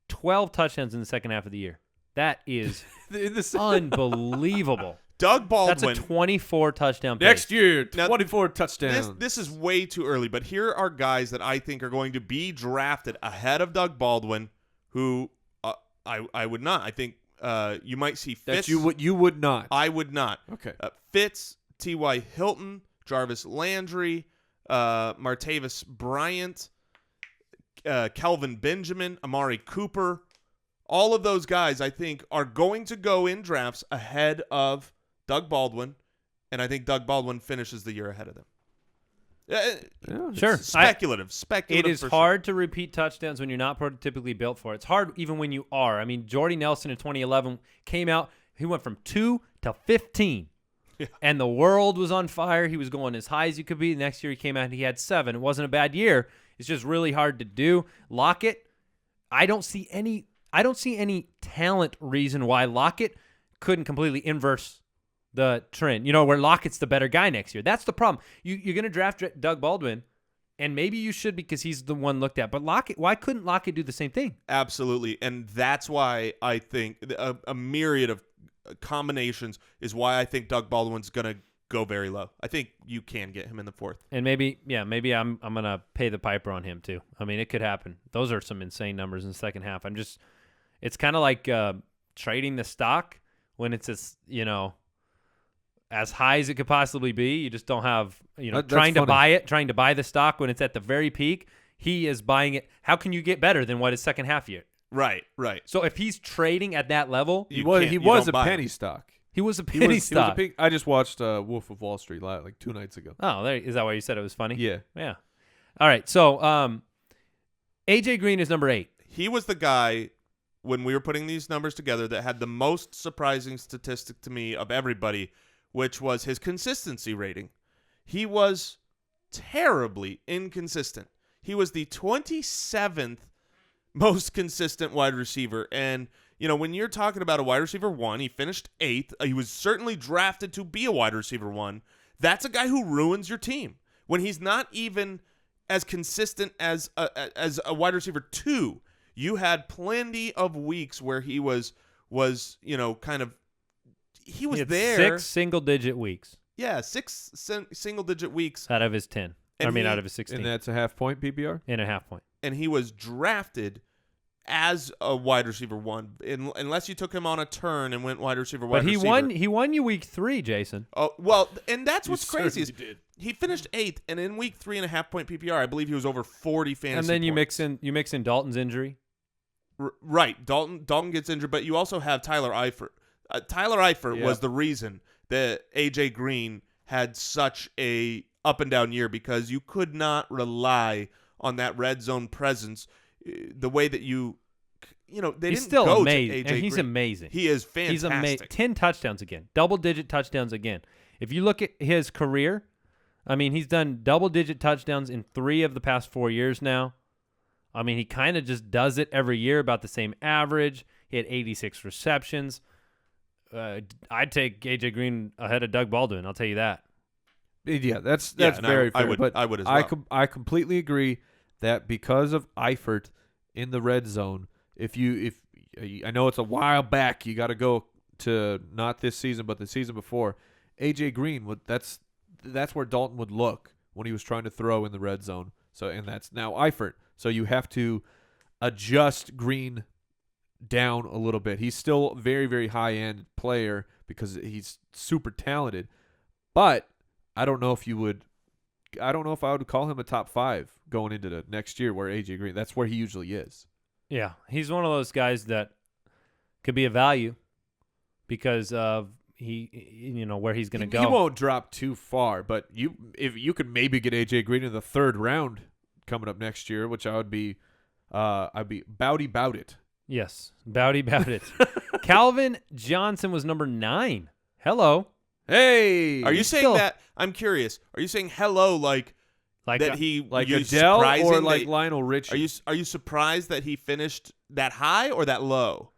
[SPEAKER 1] 12 touchdowns in the second half of the year. That is unbelievable.
[SPEAKER 3] Doug Baldwin.
[SPEAKER 1] That's a 24 touchdown pace.
[SPEAKER 4] Next year,
[SPEAKER 3] Now,
[SPEAKER 4] 24 touchdowns.
[SPEAKER 3] This is way too early, but here are guys that I think are going to be drafted ahead of Doug Baldwin, who I would not. I think you might see Fitz.
[SPEAKER 4] That you would not.
[SPEAKER 3] I would not.
[SPEAKER 4] Okay.
[SPEAKER 3] Fitz, T.Y. Hilton, Jarvis Landry, Martavis Bryant, Kelvin Benjamin, Amari Cooper. All of those guys, I think, are going to go in drafts ahead of Doug Baldwin, and I think Doug Baldwin finishes the year ahead of them.
[SPEAKER 1] Sure.
[SPEAKER 3] Speculative.
[SPEAKER 1] It is hard to repeat touchdowns when you're not prototypically built for it. It's hard even when you are. I mean, Jordy Nelson in 2011 came out. He went from 2 to 15.
[SPEAKER 3] Yeah.
[SPEAKER 1] And the world was on fire. He was going as high as you could be. The next year he came out and he had 7. It wasn't a bad year. It's just really hard to do. Lockett, I don't see any talent reason why Lockett couldn't completely inverse the trend. You know, where Lockett's the better guy next year. That's the problem. You're going to draft Doug Baldwin, and maybe you should because he's the one looked at. But Lockett, why couldn't Lockett do the same thing?
[SPEAKER 3] Absolutely, and that's why I think a myriad of combinations is why I think Doug Baldwin's going to go very low. I think you can get him in the 4th.
[SPEAKER 1] And maybe I'm gonna pay the piper on him too. I mean, it could happen. Those are some insane numbers in the second half. It's kind of like trading the stock when it's as high as it could possibly be. You just don't have trying to buy the stock when it's at the very peak. He is buying it. How can you get better than what his second half year?
[SPEAKER 3] Right.
[SPEAKER 1] So if he's trading at that level,
[SPEAKER 4] he was a penny stock.
[SPEAKER 1] He was a penny stock.
[SPEAKER 4] I just watched Wolf of Wall Street like 2 nights ago.
[SPEAKER 1] Oh, is that why you said it was funny?
[SPEAKER 4] Yeah.
[SPEAKER 1] All right. So AJ Green is number 8.
[SPEAKER 3] He was the guy when we were putting these numbers together that had the most surprising statistic to me of everybody, which was his consistency rating. He was terribly inconsistent. He was the 27th most consistent wide receiver. And, when you're talking about a wide receiver 1, he finished 8th. He was certainly drafted to be a wide receiver 1. That's a guy who ruins your team. When he's not even as consistent as a wide receiver 2, you had plenty of weeks where he was kind of he was there.
[SPEAKER 1] 6 single-digit weeks.
[SPEAKER 3] Yeah, 6 single-digit weeks
[SPEAKER 1] out of his 10. Out of his 16.
[SPEAKER 4] And that's a half-point PPR?
[SPEAKER 1] And a half-point.
[SPEAKER 3] And he was drafted as a wide receiver 1, unless you took him on a turn and went wide receiver, wide receiver.
[SPEAKER 1] But he won you week 3, Jason.
[SPEAKER 3] Oh, well, and that's what's crazy is he finished 8th, and in week 3 and a half-point PPR, I believe he was over 40 fantasy
[SPEAKER 1] And then
[SPEAKER 3] points.
[SPEAKER 1] you mix in Dalton's injury.
[SPEAKER 3] Right. Dalton gets injured, but you also have Tyler Eifert. Tyler Eifert was the reason that A.J. Green had such a up-and-down year because you could not rely on that red zone presence the way that he's didn't
[SPEAKER 1] still
[SPEAKER 3] go
[SPEAKER 1] amazing.
[SPEAKER 3] to A.J.
[SPEAKER 1] And he's
[SPEAKER 3] Green.
[SPEAKER 1] amazing.
[SPEAKER 3] He is fantastic.
[SPEAKER 1] He's amazing. 10 touchdowns again. Double-digit touchdowns again. If you look at his career, I mean, he's done double-digit touchdowns in 3 of the past 4 years now. I mean, he kind of just does it every year, about the same average. He had 86 receptions. I'd take A.J. Green ahead of Doug Baldwin. I'll tell you that.
[SPEAKER 4] Yeah, that's very fair.
[SPEAKER 3] I would as well.
[SPEAKER 4] I completely agree that because of Eifert in the red zone, if I know it's a while back, you got to go to not this season but the season before. A.J. Green that's where Dalton would look when he was trying to throw in the red zone. And that's now Eifert. So you have to adjust Green down a little bit. He's still a very, very high-end player because he's super talented. But I don't know if I would call him a top 5 going into the next year where A.J. Green, that's where he usually is. Yeah.
[SPEAKER 1] He's one of those guys that could be a value because of where he's going to go.
[SPEAKER 4] He won't drop too far, but if you could maybe get A.J. Green in the 3rd round coming up next year, which I'd be bowdy bout it.
[SPEAKER 1] Yes, bowdy bout it. Calvin Johnson was number 9. Hello.
[SPEAKER 4] Hey.
[SPEAKER 3] Are you saying that? I'm curious. Are you saying hello like that
[SPEAKER 4] Adele or like Lionel Richie?
[SPEAKER 3] Are you surprised that he finished that high or that low?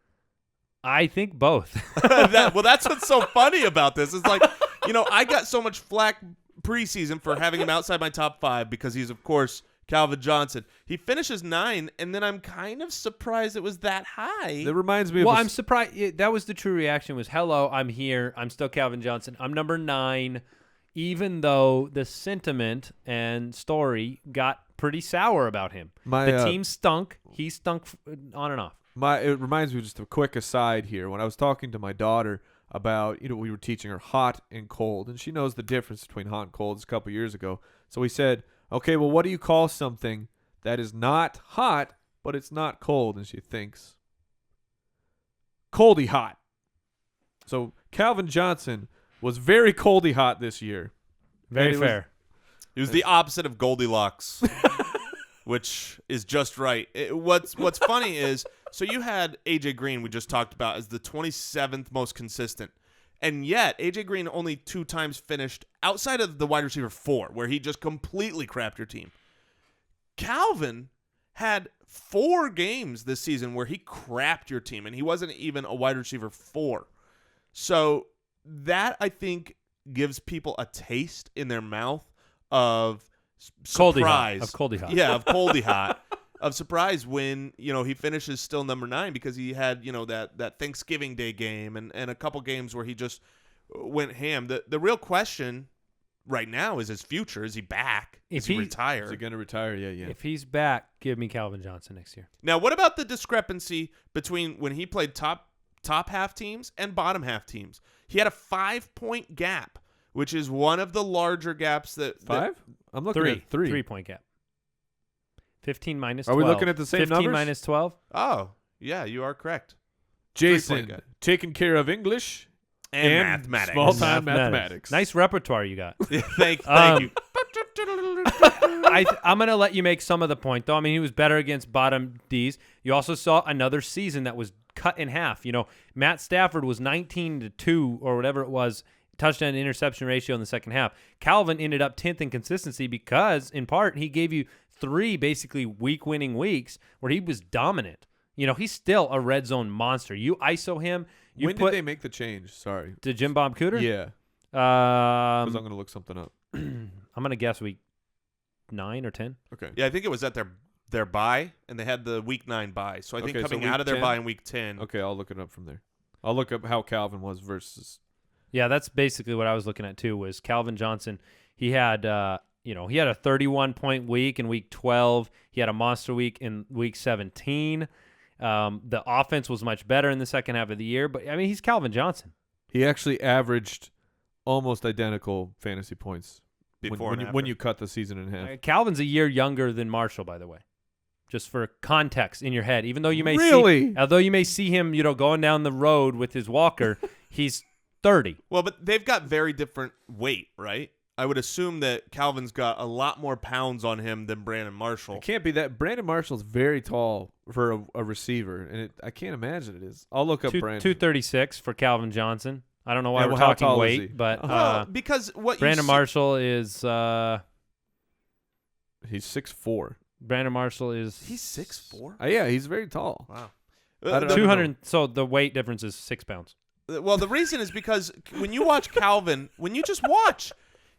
[SPEAKER 1] I think both.
[SPEAKER 3] That's what's so funny about this. It's like, I got so much flack preseason for having him outside my top 5 because he's, of course, Calvin Johnson. He finishes 9, and then I'm kind of surprised it was that high.
[SPEAKER 4] That reminds me of
[SPEAKER 1] I'm surprised. That was the true reaction was, hello, I'm here. I'm still Calvin Johnson. I'm number 9, even though the sentiment and story got pretty sour about him. The team stunk. He stunk on and off.
[SPEAKER 4] It reminds me of just a quick aside here. When I was talking to my daughter about, we were teaching her hot and cold, and she knows the difference between hot and cold. It's a couple years ago. So we said, okay, well, what do you call something that is not hot, but it's not cold? And she thinks, coldy hot. So Calvin Johnson was very coldy hot this year.
[SPEAKER 1] Very fair.
[SPEAKER 3] He was the opposite of Goldilocks, which is just right. What's funny is, so you had A.J. Green, we just talked about, as the 27th most consistent. And yet, A.J. Green only 2 times finished outside of the wide receiver 4, where he just completely crapped your team. Calvin had 4 games this season where he crapped your team, and he wasn't even a wide receiver 4. So that, I think, gives people a taste in their mouth of surprise.
[SPEAKER 1] Of coldy hot.
[SPEAKER 3] Yeah, of coldy hot. Of surprise when, he finishes still number 9 because he had, that Thanksgiving Day game and a couple games where he just went ham. The real question right now is his future. Is he back? Is he retired?
[SPEAKER 4] Is he going to retire? Yeah.
[SPEAKER 1] If he's back, give me Calvin Johnson next year.
[SPEAKER 3] Now, what about the discrepancy between when he played top half teams and bottom half teams? He had a 5-point gap, which is one of the larger gaps that
[SPEAKER 4] 5? I'm looking at 3.
[SPEAKER 1] 3-point gap. 15 minus
[SPEAKER 4] 12. Are we looking at the same
[SPEAKER 1] 15
[SPEAKER 4] numbers?
[SPEAKER 1] minus 12.
[SPEAKER 3] Oh, yeah, you are correct.
[SPEAKER 4] Jason,
[SPEAKER 3] 3-point gap.
[SPEAKER 4] taking care of English
[SPEAKER 3] And mathematics.
[SPEAKER 4] Small-time mathematics.
[SPEAKER 1] Nice repertoire you got.
[SPEAKER 3] Thank you.
[SPEAKER 1] I'm going to let you make some of the point, though. I mean, he was better against bottom Ds. You also saw another season that was cut in half. You know, Matt Stafford was 19-2 or whatever it was, touchdown to interception ratio in the second half. Calvin ended up 10th in consistency because, in part, he gave you 3 basically week-winning weeks where he was dominant. You know, he's still a red zone monster. You ISO him.
[SPEAKER 4] When did they make the change? Sorry.
[SPEAKER 1] To Jim Bob Cooter?
[SPEAKER 4] Yeah. Because I'm
[SPEAKER 1] I'm
[SPEAKER 4] going to look something up.
[SPEAKER 1] going to guess week 9 or 10.
[SPEAKER 4] Okay.
[SPEAKER 3] Yeah, I think it was at their bye, and they had the week 9 bye. So I think
[SPEAKER 4] Okay, so
[SPEAKER 3] coming
[SPEAKER 4] week
[SPEAKER 3] out of their
[SPEAKER 4] 10?
[SPEAKER 3] bye in week 10.
[SPEAKER 4] Okay, I'll look it up from there. I'll look up how Calvin was versus.
[SPEAKER 1] Yeah, that's basically what I was looking at too. Was Calvin Johnson? He had, he had a 31-point week in week 12. He had a monster week in week 17. The offense was much better in the second half of the year, but I mean, he's Calvin Johnson.
[SPEAKER 4] He actually averaged almost identical fantasy points
[SPEAKER 3] Before and
[SPEAKER 4] when
[SPEAKER 3] after.
[SPEAKER 4] you cut the season in half.
[SPEAKER 1] Calvin's a year younger than Marshall, by the way. Just for context in your head, even though you may see him, going down the road with his walker, he's 30.
[SPEAKER 3] Well, but they've got very different weight, right? I would assume that Calvin's got a lot more pounds on him than Brandon Marshall.
[SPEAKER 4] It can't be that. Brandon Marshall's very tall for a receiver, and I can't imagine it is. I'll look up Brandon.
[SPEAKER 1] 236 for Calvin Johnson. I don't know why
[SPEAKER 4] Yeah,
[SPEAKER 1] we're
[SPEAKER 4] well, how
[SPEAKER 1] talking
[SPEAKER 4] tall is he?
[SPEAKER 1] weight, but
[SPEAKER 3] Well, because what
[SPEAKER 1] Brandon
[SPEAKER 3] you see,
[SPEAKER 1] Marshall is
[SPEAKER 4] He's 6'4".
[SPEAKER 1] Brandon Marshall is
[SPEAKER 3] he's 6'4".
[SPEAKER 4] Yeah, he's very tall.
[SPEAKER 3] Wow.
[SPEAKER 4] I don't know.
[SPEAKER 1] 200. So the weight difference is 6 pounds.
[SPEAKER 3] Well, the reason is because when you watch Calvin, when you just watch,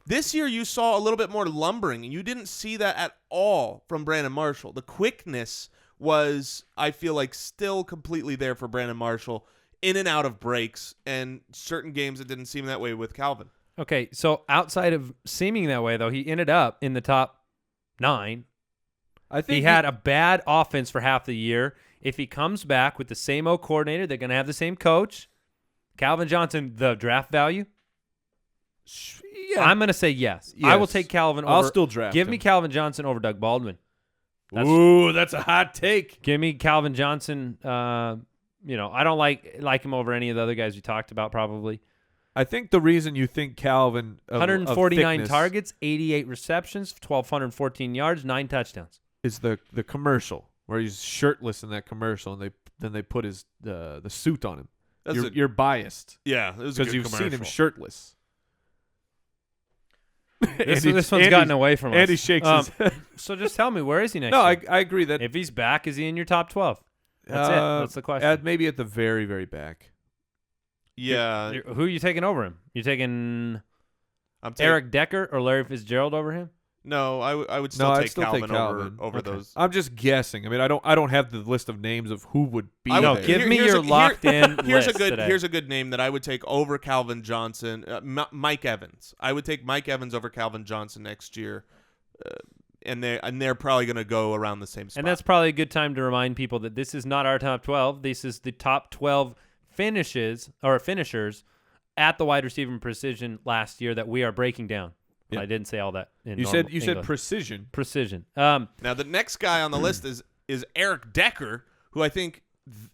[SPEAKER 3] this year you saw a little bit more lumbering, and you didn't see that at all from Brandon Marshall. The quickness was, I feel like, still completely there for Brandon Marshall, in and out of breaks, and certain games it didn't seem that way with Calvin.
[SPEAKER 1] Okay, so outside of seeming that way, though, he ended up in the top 9.
[SPEAKER 4] I think
[SPEAKER 1] He had a bad offense for half the year. If he comes back with the same old coordinator, they're going to have the same coach. Calvin Johnson, the draft value?
[SPEAKER 4] Yeah.
[SPEAKER 1] I'm going to say yes. I will take Calvin over.
[SPEAKER 4] I'll still draft
[SPEAKER 1] Give
[SPEAKER 4] him.
[SPEAKER 1] me Calvin Johnson over Doug Baldwin.
[SPEAKER 4] Ooh, that's a hot take.
[SPEAKER 1] Give me Calvin Johnson. I don't like him over any of the other guys we talked about probably.
[SPEAKER 4] I think the reason you think Calvin
[SPEAKER 1] 149 targets, 88 receptions, 1,214 yards, 9 touchdowns.
[SPEAKER 4] is the commercial where he's shirtless in that commercial, and then they put his the suit on him. You're biased
[SPEAKER 3] Yeah, it was a
[SPEAKER 4] because
[SPEAKER 3] good
[SPEAKER 4] you've seen him
[SPEAKER 3] commercial.
[SPEAKER 4] shirtless.
[SPEAKER 1] This one's gotten away from us.
[SPEAKER 4] Andy shakes his head.
[SPEAKER 1] So just tell me, where is he next
[SPEAKER 4] No,
[SPEAKER 1] year?
[SPEAKER 4] I agree that
[SPEAKER 1] If he's back, is he in your top 12? That's it. That's the question.
[SPEAKER 4] maybe at the very, very back.
[SPEAKER 3] Yeah,
[SPEAKER 1] Who are you taking over him? You taking
[SPEAKER 3] I'm taking
[SPEAKER 1] Eric Decker or Larry Fitzgerald over him?
[SPEAKER 3] No, I would still
[SPEAKER 4] I'd
[SPEAKER 3] take
[SPEAKER 4] still
[SPEAKER 3] Calvin
[SPEAKER 4] take Calvin.
[SPEAKER 3] over
[SPEAKER 1] Okay.
[SPEAKER 3] those.
[SPEAKER 4] I'm just guessing. I mean, I don't have the list of names of who would be
[SPEAKER 1] No,
[SPEAKER 4] there.
[SPEAKER 1] give me
[SPEAKER 3] Here's
[SPEAKER 1] your
[SPEAKER 3] a-
[SPEAKER 1] locked-in
[SPEAKER 3] Here's
[SPEAKER 1] list
[SPEAKER 3] a good
[SPEAKER 1] today.
[SPEAKER 3] here's a good name that I would take over Calvin Johnson. Mike Evans. I would take Mike Evans over Calvin Johnson next year, and they're probably going to go around the same spot.
[SPEAKER 1] And that's probably a good time to remind people that this is not our top 12. This is the top 12 finishers at the wide receiver precision last year that we are breaking down.
[SPEAKER 4] Yeah.
[SPEAKER 1] I didn't say all that in
[SPEAKER 4] You
[SPEAKER 1] normal
[SPEAKER 4] said
[SPEAKER 1] English.
[SPEAKER 4] precision.
[SPEAKER 1] Precision.
[SPEAKER 3] Now the next guy on the list is Eric Decker, who I think,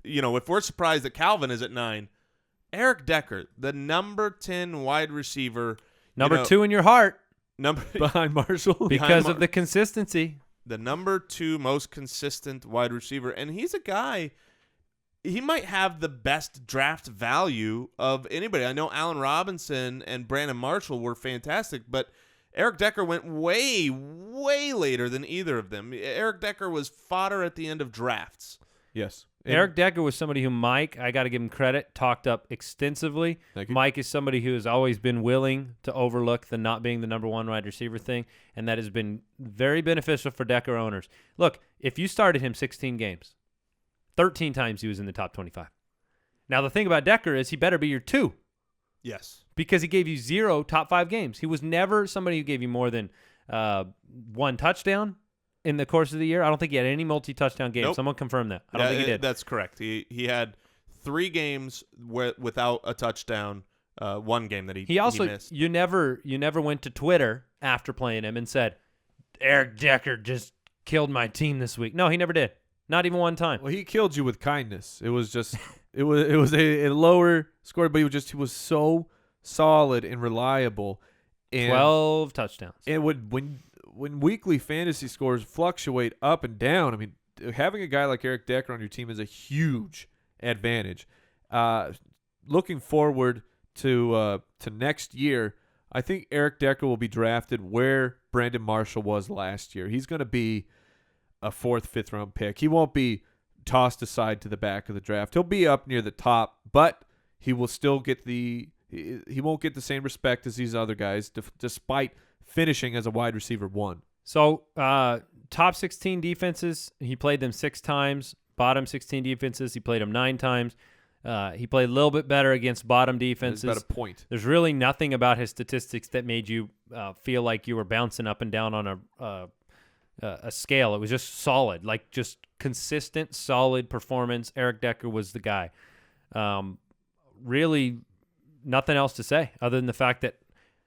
[SPEAKER 3] if we're surprised that Calvin is at 9, Eric Decker, the number 10 wide receiver,
[SPEAKER 1] Number 2 in your heart
[SPEAKER 4] behind Marshall.
[SPEAKER 1] because of the consistency.
[SPEAKER 3] the number 2 most consistent wide receiver, and he's a guy. He might have the best draft value of anybody. I know Allen Robinson and Brandon Marshall were fantastic, but Eric Decker went way, way later than either of them. Eric Decker was fodder at the end of drafts.
[SPEAKER 4] Yes.
[SPEAKER 1] Eric Decker was somebody who Mike, I got to give him credit, talked up extensively.
[SPEAKER 4] Thank you.
[SPEAKER 1] Mike is somebody who has always been willing to overlook the not being the number 1 wide receiver thing, and that has been very beneficial for Decker owners. Look, if you started him 16 games, 13 times he was in the top 25. Now, the thing about Decker is he better be your 2.
[SPEAKER 3] Yes.
[SPEAKER 1] because he gave you 0 top 5 games. He was never somebody who gave you more than 1 touchdown in the course of the year. I don't think he had any multi-touchdown games.
[SPEAKER 3] Nope.
[SPEAKER 1] Someone confirm that. I don't think he did.
[SPEAKER 3] That's correct. He had 3 games without a touchdown. 1 game that he
[SPEAKER 1] also
[SPEAKER 3] missed.
[SPEAKER 1] you never went to Twitter after playing him and said Eric Decker just killed my team this week. No, he never did. Not even one time.
[SPEAKER 4] Well, he killed you with kindness. It was just it was a lower score, but he was so solid and reliable. And
[SPEAKER 1] 12 touchdowns.
[SPEAKER 4] And when weekly fantasy scores fluctuate up and down, I mean, having a guy like Eric Decker on your team is a huge advantage. Looking forward to next year, I think Eric Decker will be drafted where Brandon Marshall was last year. He's going to be a 4th, 5th round pick. He won't be tossed aside to the back of the draft. He'll be up near the top, but he will still get he won't get the same respect as these other guys, despite finishing as a wide receiver 1.
[SPEAKER 1] So top 16 defenses, he played them 6 times. Bottom 16 defenses, he played them 9 times. He played a little bit better against bottom defenses.
[SPEAKER 4] About a point.
[SPEAKER 1] There's really nothing about his statistics that made you feel like you were bouncing up and down on a scale. It was just solid, like just consistent, solid performance. Eric Decker was the guy. Really, nothing else to say other than the fact that,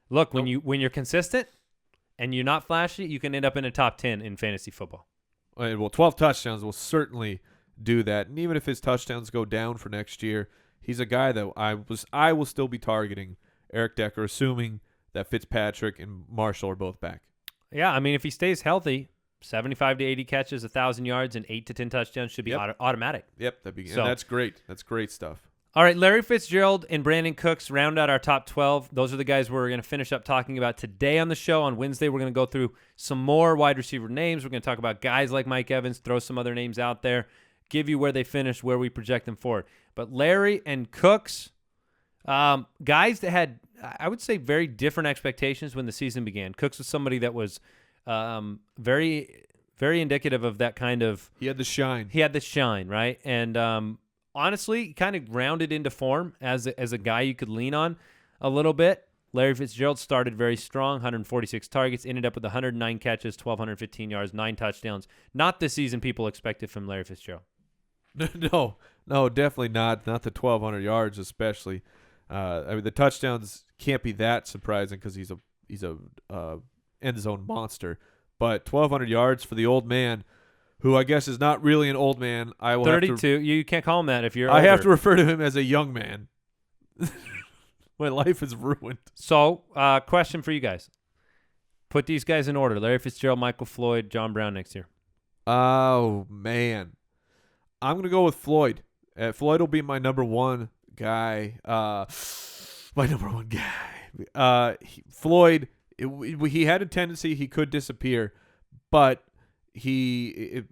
[SPEAKER 1] look, when you're consistent and you're not flashy, you can end up in a top 10 in fantasy football.
[SPEAKER 4] Well, 12 touchdowns will certainly do that. And even if his touchdowns go down for next year, he's a guy that I will still be targeting Eric Decker, assuming that Fitzpatrick and Marshall are both back.
[SPEAKER 1] Yeah, I mean, if he stays healthy, 75 to 80 catches, 1,000 yards, and 8 to 10 touchdowns should be automatic.
[SPEAKER 4] Yep, and that's great. That's great stuff.
[SPEAKER 1] All right, Larry Fitzgerald and Brandin Cooks round out our top 12. Those are the guys we're going to finish up talking about today on the show. On Wednesday, we're going to go through some more wide receiver names. We're going to talk about guys like Mike Evans, throw some other names out there, give you where they finish, where we project them forward. But Larry and Cooks, guys that had, I would say, very different expectations when the season began. Cooks was somebody that was very, very indicative of that kind of.
[SPEAKER 4] He had the shine.
[SPEAKER 1] He had the shine, right? And honestly, kind of rounded into form as a guy you could lean on a little bit. Larry Fitzgerald started very strong, 146 targets, ended up with 109 catches, 1,215 yards, 9 touchdowns. Not the season people expected from Larry Fitzgerald.
[SPEAKER 4] No, definitely not. Not the 1,200 yards, especially. I mean, the touchdowns can't be that surprising because he's a end zone monster. But 1,200 yards for the old man, who I guess is not really an old man. I will
[SPEAKER 1] 32. You can't call him that if you're
[SPEAKER 4] I
[SPEAKER 1] older.
[SPEAKER 4] have to refer to him as a young man. My life is ruined.
[SPEAKER 1] So, question for you guys. Put these guys in order. Larry Fitzgerald, Michael Floyd, John Brown next year.
[SPEAKER 4] Oh, man. I'm going to go with Floyd. Floyd will be my number 1 guy. Floyd, he had a tendency he could disappear, but you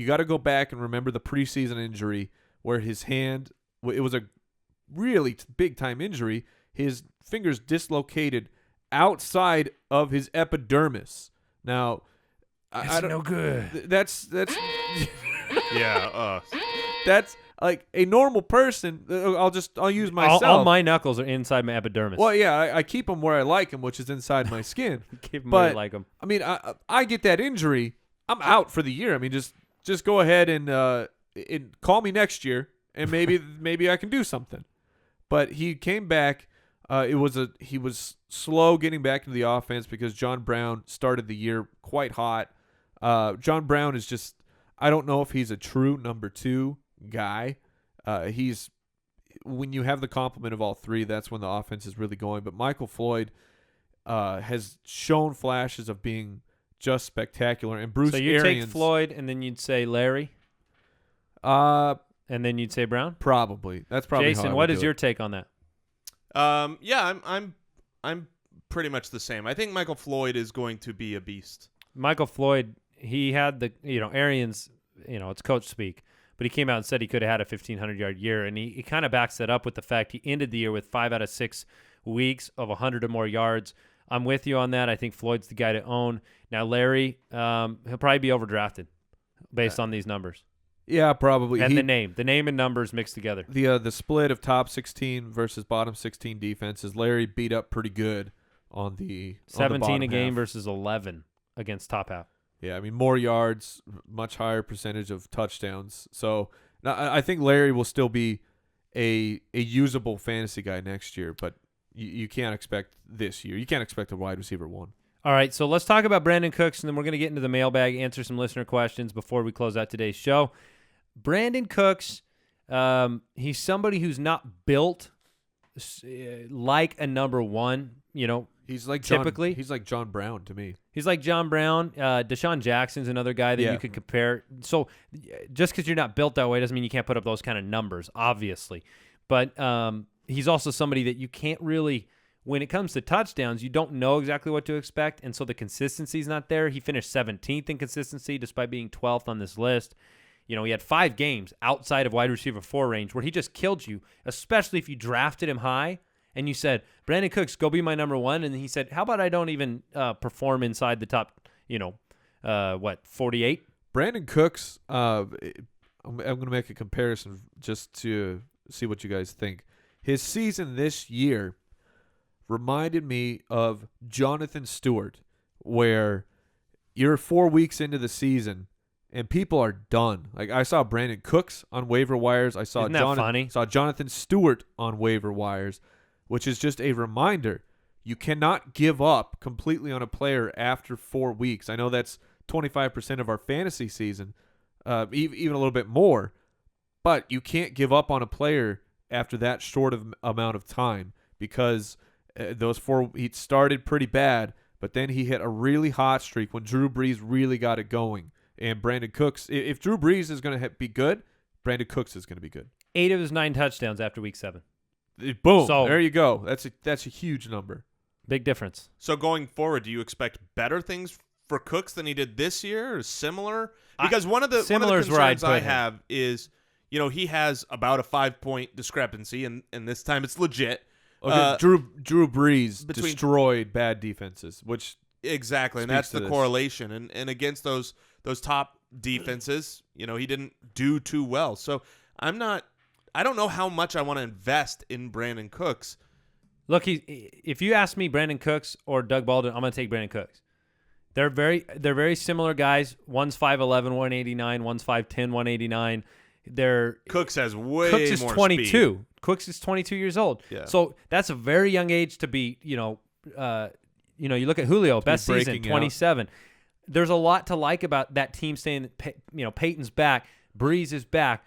[SPEAKER 4] got to go back and remember the preseason injury where his hand, it was a really big-time injury. His fingers dislocated outside of his epidermis. Now, I don't,
[SPEAKER 1] no good.
[SPEAKER 4] That's
[SPEAKER 3] Yeah.
[SPEAKER 4] that's like a normal person. I'll use myself.
[SPEAKER 1] All my knuckles are inside my epidermis.
[SPEAKER 4] Well, yeah, I keep them where I like them, which is inside my skin.
[SPEAKER 1] Keep them
[SPEAKER 4] but
[SPEAKER 1] where you like them.
[SPEAKER 4] I mean, I get that injury, I'm out for the year. I mean, just go ahead and call me next year, and maybe I can do something. But he came back. He was slow getting back into the offense because John Brown started the year quite hot. John Brown is just, I don't know if he's a true number 2 guy. When you have the complement of all 3, that's when the offense is really going. But Michael Floyd has shown flashes of being just spectacular. And Bruce
[SPEAKER 1] So you
[SPEAKER 4] Arians,
[SPEAKER 1] take Floyd, and then you'd say Larry,
[SPEAKER 4] and
[SPEAKER 1] then you'd say Brown.
[SPEAKER 4] probably that's probably how I
[SPEAKER 1] Jason,
[SPEAKER 4] would
[SPEAKER 1] what
[SPEAKER 4] do
[SPEAKER 1] is
[SPEAKER 4] it.
[SPEAKER 1] your take on that?
[SPEAKER 3] Yeah, I'm pretty much the same. I think Michael Floyd is going to be a beast.
[SPEAKER 1] Michael Floyd, he had the, Arians, it's coach speak, but he came out and said he could have had a 1,500-yard year, and he kind of backs that up with the fact he ended the year with 5 out of 6 weeks of 100 or more yards. I'm with you on that. I think Floyd's the guy to own. Now, Larry, he'll probably be overdrafted based on these numbers.
[SPEAKER 4] Yeah, probably.
[SPEAKER 1] And the name and numbers mixed together.
[SPEAKER 4] The split of top 16 versus bottom 16 defenses, Larry beat up pretty good on the
[SPEAKER 1] 17 a game
[SPEAKER 4] half.
[SPEAKER 1] versus 11 against top half.
[SPEAKER 4] Yeah, I mean, more yards, much higher percentage of touchdowns. So now, I think Larry will still be a usable fantasy guy next year, but you can't expect this year. You can't expect a wide receiver 1.
[SPEAKER 1] All right, so let's talk about Brandin Cooks, and then we're going to get into the mailbag, answer some listener questions before we close out today's show. Brandin Cooks, he's somebody who's not built like a number one,
[SPEAKER 4] He's like
[SPEAKER 1] typically.
[SPEAKER 4] He's like John Brown to me.
[SPEAKER 1] He's like John Brown. Deshaun Jackson's another guy that you could compare. So just because you're not built that way doesn't mean you can't put up those kind of numbers, obviously. But he's also somebody that you can't really, when it comes to touchdowns, you don't know exactly what to expect, and so the consistency's not there. He finished 17th in consistency despite being 12th on this list. He had 5 games outside of wide receiver 4 range where he just killed you, especially if you drafted him high and you said, Brandin Cooks, go be my number 1. And he said, how about I don't even perform inside the top, 48?
[SPEAKER 4] Brandin Cooks, I'm going to make a comparison just to see what you guys think. His season this year reminded me of Jonathan Stewart, where you're 4 weeks into the season and people are done. Like, I saw Brandin Cooks on waiver wires. I saw
[SPEAKER 1] Isn't that funny?
[SPEAKER 4] saw Jonathan Stewart on waiver wires, which is just a reminder. You cannot give up completely on a player after 4 weeks. I know that's 25% of our fantasy season, even a little bit more, but you can't give up on a player after that short of amount of time, because he started pretty bad, but then he hit a really hot streak when Drew Brees really got it going. And Brandin Cooks, if Drew Brees is going to be good, Brandin Cooks is going to be good.
[SPEAKER 1] 8 of his 9 touchdowns after week 7.
[SPEAKER 4] Boom.
[SPEAKER 1] So,
[SPEAKER 4] there you go. That's a huge number.
[SPEAKER 1] Big difference.
[SPEAKER 3] So going forward, do you expect better things for Cooks than he did this year, or similar? Because one of the concerns I have is, he has about a 5-point discrepancy, and this time it's legit.
[SPEAKER 4] Okay, Drew Brees destroyed bad defenses, which
[SPEAKER 3] exactly, and that's the correlation. And against those top defenses, he didn't do too well. So I don't know how much I want to invest in Brandin Cooks.
[SPEAKER 1] Look, if you ask me Brandin Cooks or Doug Baldwin, I'm going to take Brandin Cooks. They're very similar guys. One's 5'11", 189. One's 5'10", 189.
[SPEAKER 3] Cooks has way
[SPEAKER 1] Cooks is
[SPEAKER 3] more
[SPEAKER 1] 22.
[SPEAKER 3] speed.
[SPEAKER 1] Cooks is 22 years old.
[SPEAKER 3] Yeah.
[SPEAKER 1] So that's a very young age to be, you look at Julio, best season, 27. There's a lot to like about that team saying that, Peyton's back, Breeze is back,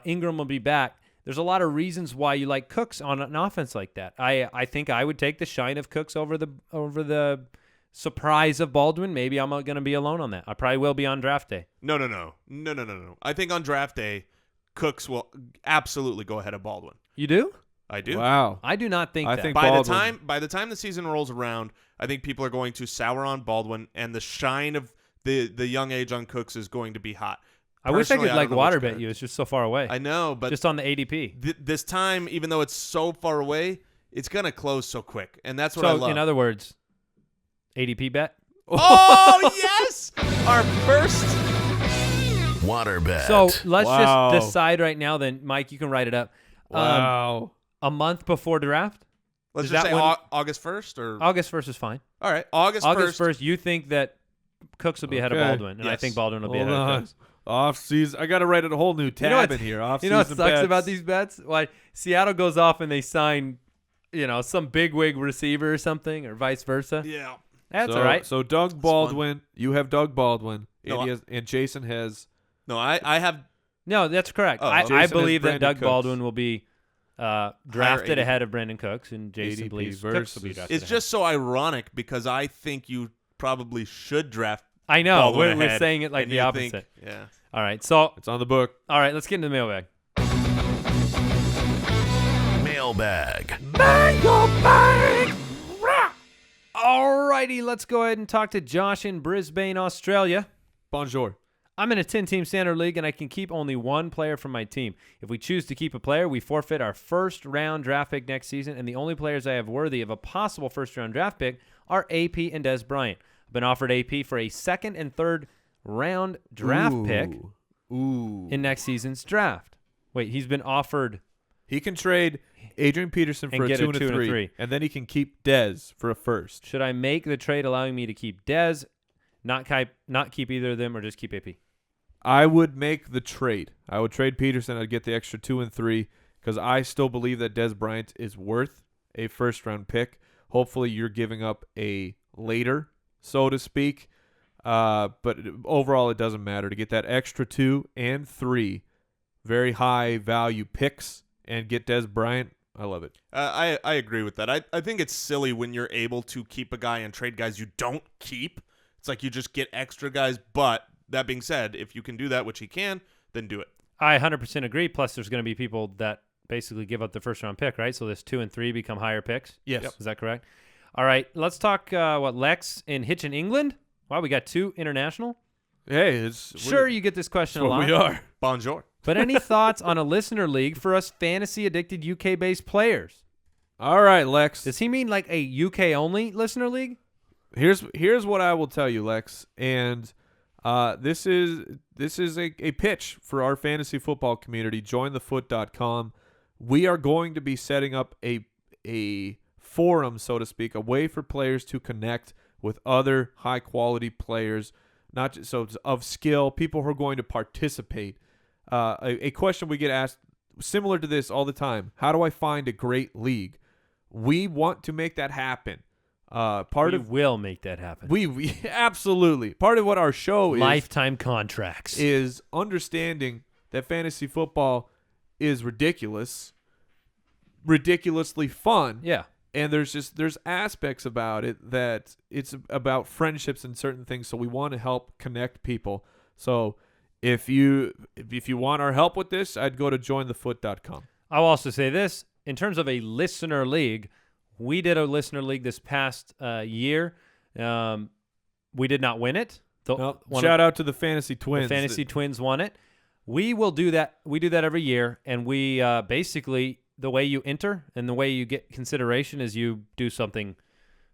[SPEAKER 1] Ingram will be back. There's a lot of reasons why you like Cooks on an offense like that. I think I would take the shine of Cooks over the surprise of Baldwin. Maybe I'm going to be alone on that. I probably will be on draft day.
[SPEAKER 3] No. I think on draft day, Cooks will absolutely go ahead of Baldwin.
[SPEAKER 1] You do?
[SPEAKER 3] I do.
[SPEAKER 4] Wow.
[SPEAKER 1] I do not think that.
[SPEAKER 3] By the time the season rolls around, I think people are going to sour on Baldwin, and the shine of the young age on Cooks is going to be hot.
[SPEAKER 1] I wish I could
[SPEAKER 3] don't know
[SPEAKER 1] water
[SPEAKER 3] what's
[SPEAKER 1] bet you. It's just so far away.
[SPEAKER 3] I know, but
[SPEAKER 1] just on the ADP.
[SPEAKER 3] This time, even though it's so far away, it's going to close so quick, and that's what I love.
[SPEAKER 1] In other words, ADP bet?
[SPEAKER 3] Oh, yes! Our first
[SPEAKER 2] water bet.
[SPEAKER 1] So let's just decide right now then, Mike, you can write it up.
[SPEAKER 4] Wow.
[SPEAKER 1] A month before draft?
[SPEAKER 3] Let's
[SPEAKER 1] Is
[SPEAKER 3] just
[SPEAKER 1] that
[SPEAKER 3] say
[SPEAKER 1] when-
[SPEAKER 3] August 1st? Or
[SPEAKER 1] August 1st is fine.
[SPEAKER 3] all right, August
[SPEAKER 1] 1st, you think that Cooks will be ahead of
[SPEAKER 4] Okay.
[SPEAKER 1] Baldwin, and I
[SPEAKER 3] Yes.
[SPEAKER 1] think Baldwin will be
[SPEAKER 4] Hold
[SPEAKER 1] ahead of
[SPEAKER 4] on.
[SPEAKER 1] Cooks.
[SPEAKER 4] Off season. I got to write a whole new tab in here. Off
[SPEAKER 1] You know what
[SPEAKER 4] season
[SPEAKER 1] sucks
[SPEAKER 4] bets.
[SPEAKER 1] about these bets? Why Seattle goes off and they sign, some bigwig receiver or something, or vice versa.
[SPEAKER 3] Yeah.
[SPEAKER 1] That's all right.
[SPEAKER 4] So Doug Baldwin, you have Doug Baldwin,
[SPEAKER 3] No,
[SPEAKER 4] and Jason has.
[SPEAKER 3] No, I have.
[SPEAKER 1] No, that's correct.
[SPEAKER 3] Oh,
[SPEAKER 1] I
[SPEAKER 4] Jason has
[SPEAKER 1] believe that
[SPEAKER 4] Brandin
[SPEAKER 1] Doug
[SPEAKER 4] Cooks.
[SPEAKER 1] Baldwin will be drafted
[SPEAKER 3] ADP.
[SPEAKER 1] ahead of Brandin Cooks, and Jason
[SPEAKER 4] ADP
[SPEAKER 1] believes Cooks will be
[SPEAKER 4] versus-
[SPEAKER 1] drafted
[SPEAKER 3] It's
[SPEAKER 1] ahead.
[SPEAKER 3] just so ironic because I think you probably should draft.
[SPEAKER 1] I know.
[SPEAKER 3] Baldwin
[SPEAKER 1] We're
[SPEAKER 3] ahead,
[SPEAKER 1] saying it like
[SPEAKER 3] and
[SPEAKER 1] the
[SPEAKER 3] you
[SPEAKER 1] opposite.
[SPEAKER 3] think- yeah.
[SPEAKER 1] All right. So,
[SPEAKER 4] It's on the book.
[SPEAKER 1] all right, let's get into the mailbag.
[SPEAKER 2] Mailbag.
[SPEAKER 1] All righty, let's go ahead and talk to Josh in Brisbane, Australia.
[SPEAKER 4] Bonjour.
[SPEAKER 1] I'm in a 10-team standard league, and I can keep only one player from my team. If we choose to keep a player, we forfeit our first-round draft pick next season, and the only players I have worthy of a possible first-round draft pick are AP and Des Bryant. I've been offered AP for a second and third-round draft pick.
[SPEAKER 4] Ooh.
[SPEAKER 1] in next season's draft. Wait, he's been offered.
[SPEAKER 4] He can trade Adrian Peterson for
[SPEAKER 1] And
[SPEAKER 4] a
[SPEAKER 1] get
[SPEAKER 4] 2
[SPEAKER 1] a
[SPEAKER 4] and a
[SPEAKER 1] 2 and a
[SPEAKER 4] 3,
[SPEAKER 1] 3.
[SPEAKER 4] and then he can keep Dez for a first.
[SPEAKER 1] Should I make the trade allowing me to keep Dez, not keep either of them, or just keep AP?
[SPEAKER 4] I would make the trade. I would trade Peterson. I'd get the extra 2 and 3 because I still believe that Dez Bryant is worth a first-round pick. Hopefully you're giving up a later, so to speak. But overall, it doesn't matter. To get that extra 2 and 3 very high-value picks and get Dez Bryant, I love it.
[SPEAKER 3] I agree with that. I think it's silly when you're able to keep a guy and trade guys you don't keep. It's like you just get extra guys. But that being said, if you can do that, which he can, then do it.
[SPEAKER 1] I 100% agree. Plus, there's going to be people that basically give up the first-round pick, right? So this 2 and 3 become higher picks?
[SPEAKER 4] Yes. Yep.
[SPEAKER 1] Is that correct? All right, let's talk Lex in Hitchin, England. Wow, we got 2 international.
[SPEAKER 4] Hey,
[SPEAKER 1] Sure, you get this question a lot.
[SPEAKER 4] we are.
[SPEAKER 3] Bonjour.
[SPEAKER 1] But any thoughts on a listener league for us fantasy-addicted UK-based players?
[SPEAKER 4] All right, Lex.
[SPEAKER 1] Does he mean like a UK-only listener league?
[SPEAKER 4] Here's what I will tell you, Lex, and this is a pitch for our fantasy football community. JoinTheFoot.com. We are going to be setting up a forum, so to speak, a way for players to connect with other high-quality players, not just so of skill, people who are going to participate. A question we get asked similar to this all the time: how do I find a great league? We want to make that happen.
[SPEAKER 1] We will make that happen.
[SPEAKER 4] We absolutely. Part of what our show is
[SPEAKER 1] lifetime contracts
[SPEAKER 4] is understanding that fantasy football is ridiculously fun.
[SPEAKER 1] Yeah.
[SPEAKER 4] And there's aspects about it that it's about friendships and certain things, so we want to help connect people. So if you want our help with this, I'd go to jointhefoot.com.
[SPEAKER 1] I'll also say this, in terms of a listener league, we did a listener league this past year. We did not win it.
[SPEAKER 4] Shout out to the Fantasy Twins.
[SPEAKER 1] The Fantasy Twins won it. We will do that. We do that every year, and we basically, the way you enter and the way you get consideration is you do something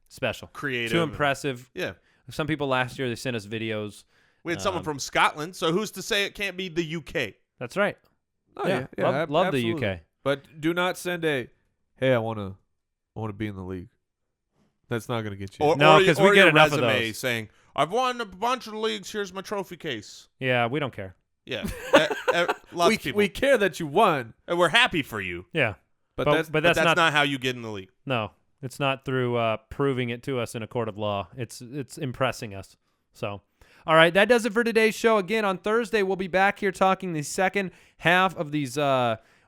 [SPEAKER 1] special.
[SPEAKER 3] Creative.
[SPEAKER 1] Too impressive.
[SPEAKER 3] Yeah.
[SPEAKER 1] Some people last year, they sent us videos.
[SPEAKER 3] We had someone from Scotland, so who's to say it can't be the UK?
[SPEAKER 1] That's right.
[SPEAKER 4] Oh,
[SPEAKER 1] yeah.
[SPEAKER 4] yeah,
[SPEAKER 1] Love
[SPEAKER 4] absolutely.
[SPEAKER 1] the UK.
[SPEAKER 4] But do not send hey, I want to be in the league. That's not going to get you.
[SPEAKER 1] No, 'cause we get
[SPEAKER 3] your
[SPEAKER 1] enough of
[SPEAKER 3] resume
[SPEAKER 1] those.
[SPEAKER 3] saying, I've won a bunch of leagues, here's my trophy case.
[SPEAKER 1] Yeah, we don't care.
[SPEAKER 3] Yeah. Lots of people.
[SPEAKER 4] We care that you won.
[SPEAKER 3] And we're happy for you.
[SPEAKER 1] Yeah.
[SPEAKER 4] But
[SPEAKER 1] But
[SPEAKER 3] That's
[SPEAKER 1] that's
[SPEAKER 3] not how you get in the league.
[SPEAKER 1] No, it's not through proving it to us in a court of law. It's impressing us. So, all right, that does it for today's show. Again, on Thursday, we'll be back here talking the second half of these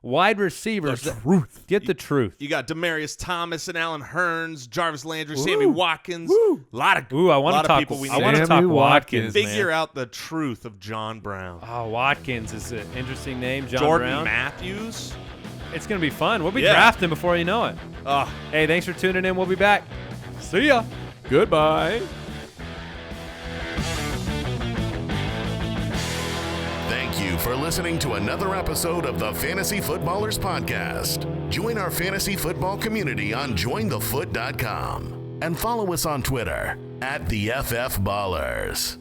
[SPEAKER 1] wide receivers.
[SPEAKER 4] The truth.
[SPEAKER 1] Get the truth.
[SPEAKER 3] You got Demaryius Thomas and Alan Hearns, Jarvis Landry, Sammy Watkins.
[SPEAKER 4] Woo.
[SPEAKER 3] A lot of people we
[SPEAKER 1] I want to
[SPEAKER 3] named.
[SPEAKER 1] talk
[SPEAKER 4] Sammy
[SPEAKER 1] Watkins.
[SPEAKER 3] Figure
[SPEAKER 1] man.
[SPEAKER 3] out the truth of John Brown.
[SPEAKER 1] Oh, Watkins is an interesting name. John
[SPEAKER 3] Jordan
[SPEAKER 1] Brown.
[SPEAKER 3] Matthews.
[SPEAKER 1] It's going to be fun. We'll be
[SPEAKER 3] Yeah.
[SPEAKER 1] drafting before you know it.
[SPEAKER 3] Oh,
[SPEAKER 1] Hey, thanks for tuning in. We'll be back. See ya.
[SPEAKER 4] Goodbye.
[SPEAKER 2] Thank you for listening to another episode of the Fantasy Footballers Podcast. Join our fantasy football community on jointhefoot.com and follow us on Twitter @TheFFBallers.